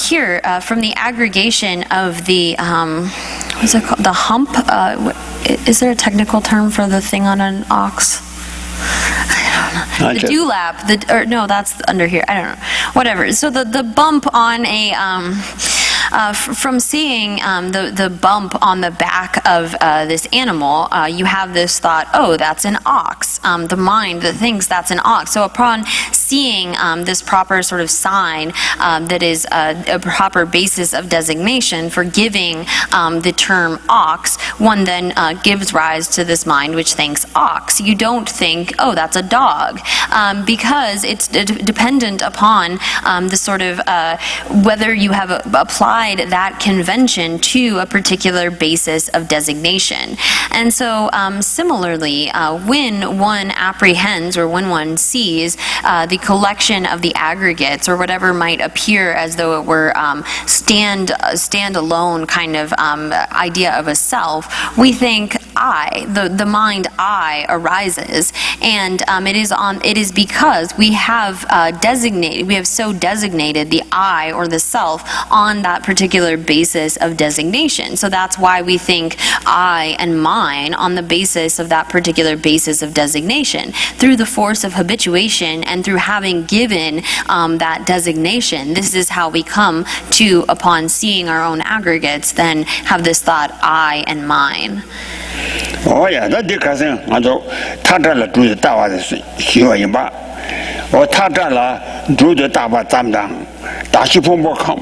Here, from the aggregation of the, what's it called? The hump? Is there a technical term for the thing on an ox? I don't know. The dewlap, or no, that's under here. I don't know. Whatever. So the bump on a, from seeing the bump on the back of this animal, you have this thought, oh, that's an ox. The mind that thinks that's an ox. So upon seeing this proper sort of sign that is a proper basis of designation for giving the term ox, one then gives rise to this mind which thinks ox. You don't think, oh, that's a dog, because it's dependent upon the sort of whether you have applied that convention to a particular basis of designation. And so similarly, when one apprehends or when one sees the collection of the aggregates or whatever might appear as though it were stand-alone kind of idea of a self, we think I, the mind I arises, and it is because we have so designated the I or the self on that particular basis of designation. So that's why we think I and mine on the basis of that particular basis of designation. Through the force of habituation and through having given that designation, this is how we come to, upon seeing our own aggregates, then have this thought I and mine. Oh yeah, that because I do Tadala do the Tawa Hiwa, or Tadala do the Tawa Tamdang, Dashipumbo come,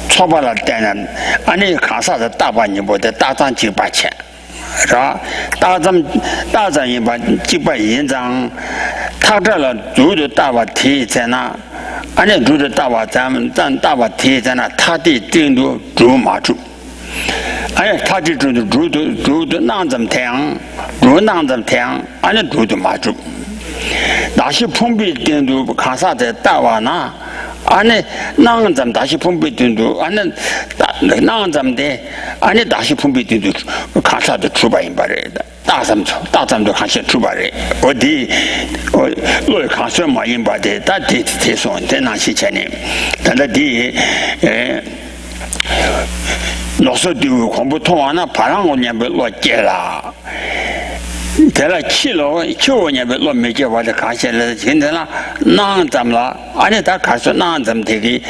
Chobala Denan, and you can't say the Tawa about the Tatan Chibache. Tazan Yiba Chiba Yinzang, Tadala do the Tawa Tizana, and then do the Tawa Tam, then Tawa Tizana, Tati Tindu, Drumachu. I touch to the do the Nanzam Tang, do Nanzam Tang, and do the Maju. Dashi Pumbi Tindu, Kasa de Tawana, and Nanzam Dashi Pumbi Tindu, and Nanzam de, and Dashi Pumbi Tindu, Kasa the Truba in Barre, Tazam to Kasha Trubare, or the Lord Kasa in Bade, that did Tesson, Tenashi Chani, that the no so do Combutuana, Parangonia, Lord Jella. Tell a chilo, Chonia, Lord Major, what the Kasha, Hindana, Nanzamla, Anita Casa, Nanzam Tiki,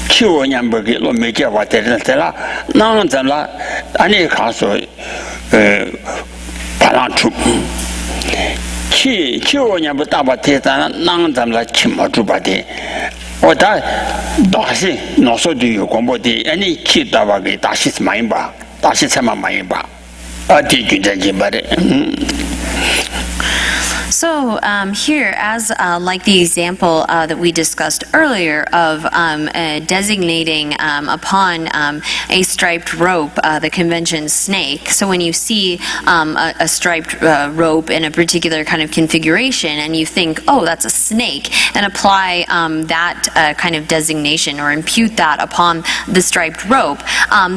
Chonia, Lord Major, what the Tella, Nanzamla, Anita Casa, Parantu. Chonia, but Abateta, Nanzamla, Chimotubati. Or that Dashi, no so do you combati any kid Davagi, Dashis Maimba, Dashis Maimba. I think you judge. So here, as like the example that we discussed earlier of designating upon a striped rope the convention snake. So when you see a striped rope in a particular kind of configuration and you think, oh, that's a snake, and apply that kind of designation or impute that upon the striped rope.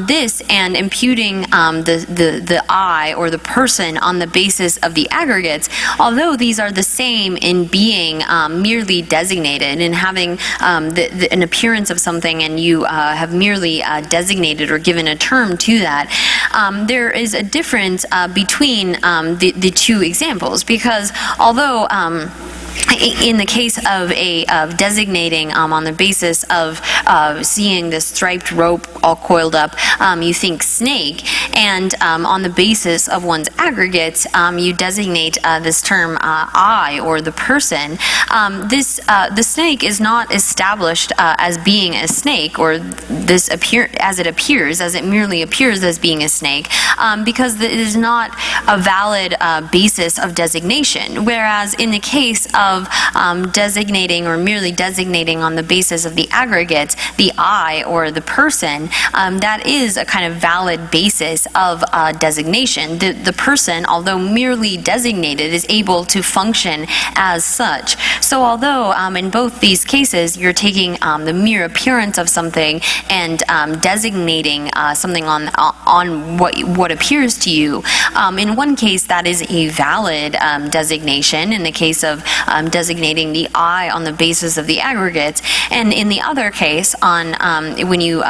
This and imputing the I or the person on the basis of the aggregates, although these are the same in being merely designated and having an appearance of something, and you have merely designated or given a term to that, there is a difference between the two examples, because although in the case of designating on the basis of seeing this striped rope all coiled up, you think snake, and on the basis of one's aggregates, you designate this term I or the person. The snake is not established as being a snake, or this as it merely appears as being a snake, because it is not a valid basis of designation. Whereas in the case of designating or merely designating on the basis of the aggregates, the I or the person, that is a kind of valid basis of designation. The person, although merely designated, is able to function as such. So although in both these cases you're taking the mere appearance of something and designating something on what appears to you, in one case that is a valid designation in the case of designating the I on the basis of the aggregates, and in the other case, on when you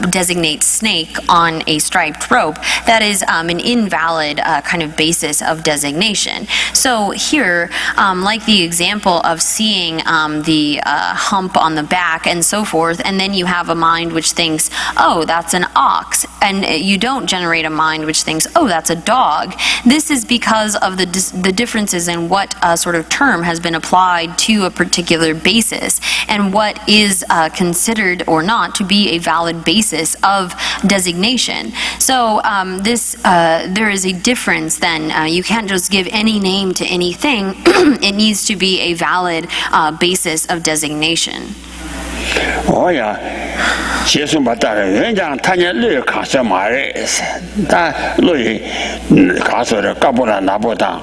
designate snake on a striped rope, that is an invalid kind of basis of designation. So here, like the example of seeing the hump on the back and so forth, and then you have a mind which thinks, oh, that's an ox, and you don't generate a mind which thinks, oh, that's a dog. This is because of the differences in what sort of term has been applied to a particular basis, and what is considered or not to be a valid basis of designation. So there is a difference then. You can't just give any name to anything. It needs to be a valid basis of designation. 哦呀，结束吧，当然，人家他家绿卡什马人，他绿卡说的搞不了拿不当，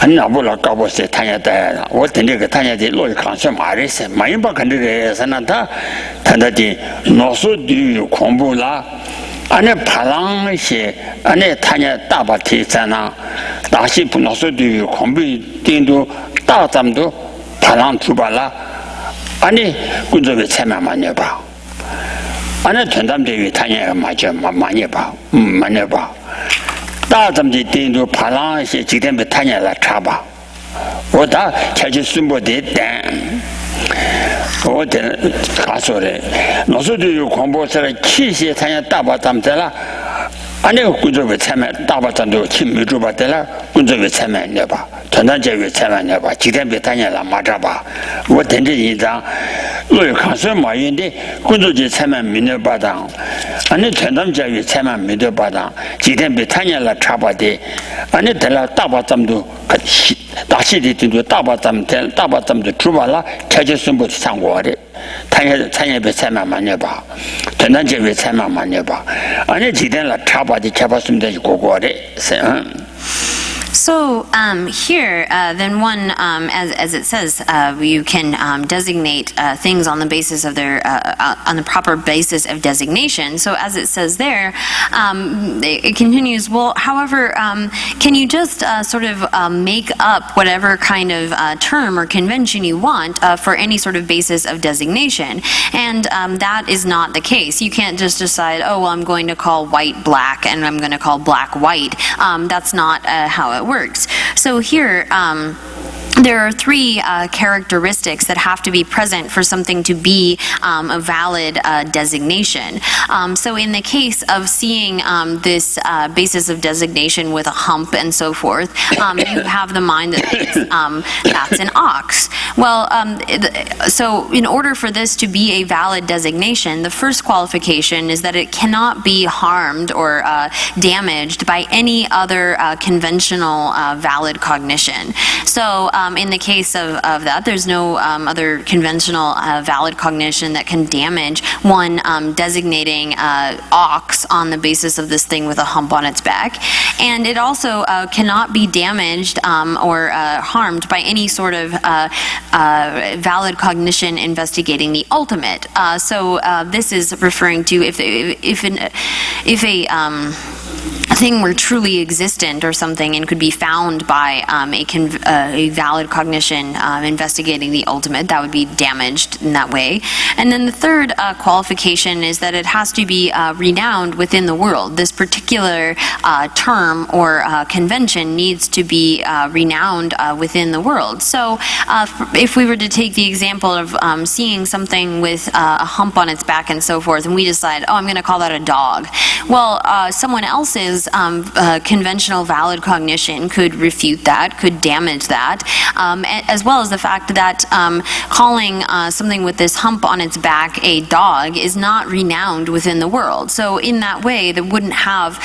拿不了搞不是他家带了，我等这个他家的绿卡什马人是，马人不看这个是那他的脑速度恐怖了。俺那爬浪些，俺那他家大把铁山呐，大些不脑速度恐怖，顶多大咱们都爬浪出吧了。 아니 군저게 체면만 해봐. 아니 전담대위 타냐 맞죠 많이 봐. 많이 봐. 다점지 띵도 발랑시 지대에 타냐라 차봐. 오다 자주 숨보대 땡. 오데 가서래. 너서도 공부서를 키시 타냐 따바 담들라. 아니 군저게 체면 따바 담도 침미 줘봐들라. 군저게 체면 해봐. 전단제에 체면 해봐. 지대에 타냐라 맞아봐. 我等着一张，我有看什么样的工作就才满没得巴当，俺那全当教育才满没得巴当，今天被谈见了差不多，俺那得了大把咱们都大西的都大把咱们都出发了，开始宣布上国的，谈见被才满满的吧，全当教育才满满的吧，俺那今天了差不多开发什么的国的，是嗯。 So here, then one, as it says, you can designate things on the basis of their, on the proper basis of designation. So as it says there, it continues, well, however, can you just sort of make up whatever kind of term or convention you want for any sort of basis of designation? And that is not the case. You can't just decide, oh, well, I'm going to call white black and I'm going to call black white. That's not how it works. So here, there are three characteristics that have to be present for something to be a valid designation. So in the case of seeing this basis of designation with a hump and so forth, you have the mind that thinks that's an ox. Well, so in order for this to be a valid designation, the first qualification is that it cannot be harmed or damaged by any other conventional valid cognition. So in the case of that, there's no other conventional valid cognition that can damage one designating ox on the basis of this thing with a hump on its back. And it also cannot be damaged or harmed by any sort of valid cognition investigating the ultimate. So this is referring to if a thing were truly existent or something and could be found by a valid cognition investigating the ultimate, that would be damaged in that way. And then the third qualification is that it has to be renowned within the world. This particular term or convention needs to be renowned within the world. So if we were to take the example of seeing something with a hump on its back and so forth, and we decide, oh, I'm going to call that a dog. Well, someone else's conventional valid cognition could refute that, could damage that, as well as the fact that calling something with this hump on its back a dog is not renowned within the world. So in that way, they wouldn't have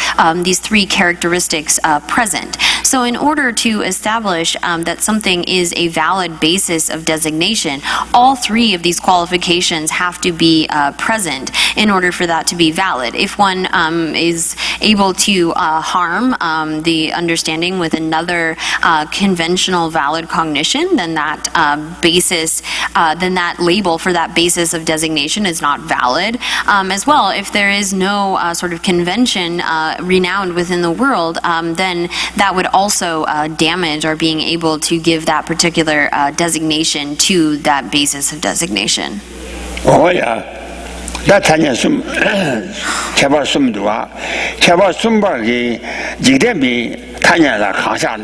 these three characteristics present. So in order to establish that something is a valid basis of designation, all three of these qualifications have to be present in order for that to be valid. If one is able to harm the understanding with another conventional valid cognition, then that basis, then that label for that basis of designation is not valid. As well, if there is no sort of convention renowned within the world, then that would also damage our being able to give that particular designation to that basis of designation. Oh yeah. 다 타냐 숨 개발 숨도와 개발 숨바기 지대비 타냐라 강사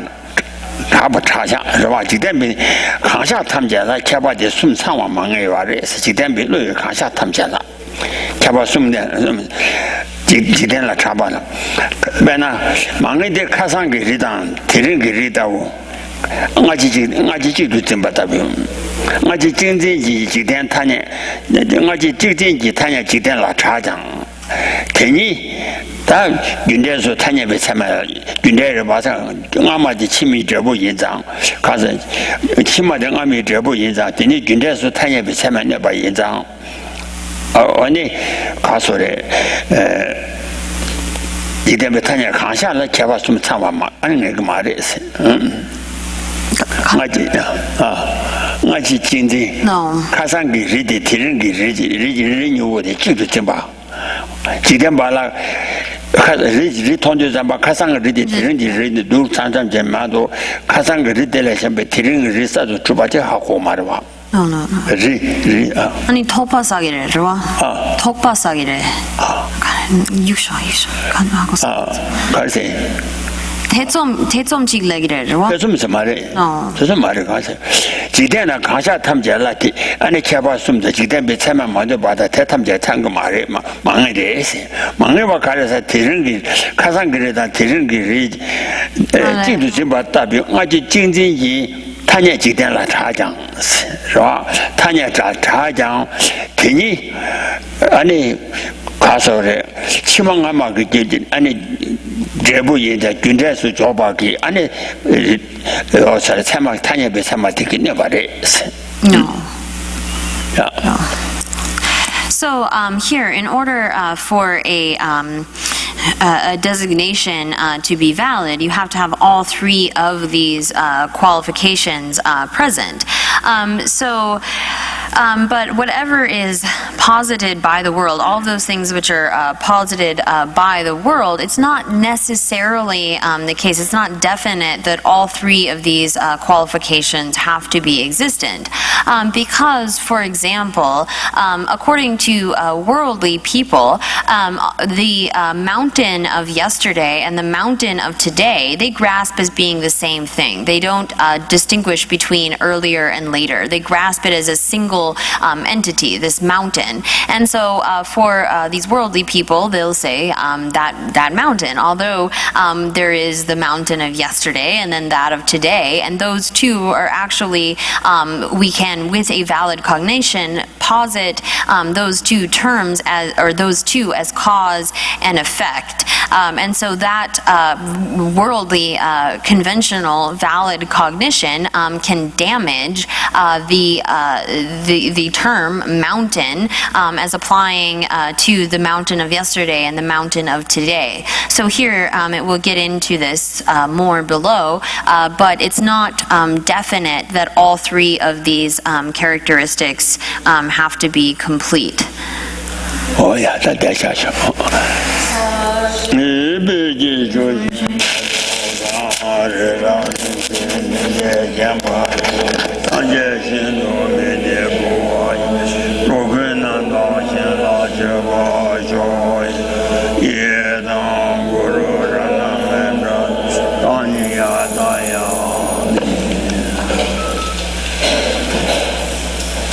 다부 차샤是吧 지대비 강사 탐제라 개발의 숨 상황 망해 와래서 지대비 로 강사 탐제라 개발 숨네 지대라 차바라 배나 망해대 가상게 리당 대rin게 리다고 ngaji 좀 받아비 ngaji 징징지 지된 타네 ngaji 징징지 타냐 지된 라차장 괜히 다 윤대서 타냐베 참아 윤대를 봐서 아마지 치미 저부 인장 가서 치마대 아미 저부 인장 괜히 윤대서 타냐베 참아내 봐 인장 아니 가서래 이때부터 타냐 강샤를 개발 좀 참아마 아니 내가 말했어 ngaji jingzi kasangi ridi tiringi ridi nyuwode jidu jimba jiden bala ridi tonjo zamba kasangi ridi tiringi ridi dur chancham jemado kasangi ridi la shambe tiringi ridi sado chubaji hako marwa No. 아니 톡바사기래, 좋아? 톡바사기래. 유셔 하고 가세. 대점직 레기래, 좋아? 대점서 말해. 저서 말해 가세. 지대나 강사 탐제라기 안에 개발 숨도 지대 배차만 먼저 받아 대탐제 찬거 말해 망해 돼서 망해와 가려서 대릉기 가상 그래다 대릉기 지도 좀 받다비 아주 징징이 타냐 지대라 차장是吧 타냐 차장 괜히 아니 가서래 치망하마 그게 아니 제부인자 군대에서 줘봐기 아니 어서 참아 타냐베 참아 되겠네 말해 No. So here, in order for a designation to be valid, you have to have all three of these qualifications present. But whatever is posited by the world, all of those things which are posited by the world, it's not necessarily the case. It's not definite that all three of these qualifications have to be existent. Because, for example, according to worldly people, the mountain of yesterday and the mountain of today, they grasp as being the same thing. They don't distinguish between earlier and later. They grasp it as a single single entity, this mountain. And so for these worldly people, they'll say that mountain, although there is the mountain of yesterday and then that of today, and those two are actually, we can, with a valid cognition, posit those two terms as, or those two as cause and effect. And so that worldly, conventional, valid cognition can damage the term mountain as applying to the mountain of yesterday and the mountain of today. So here it will get into this more below, but it's not definite that all three of these characteristics have to be complete. 哦呀，再带下去。你别记住，上日让你见见见吧，当见心中的。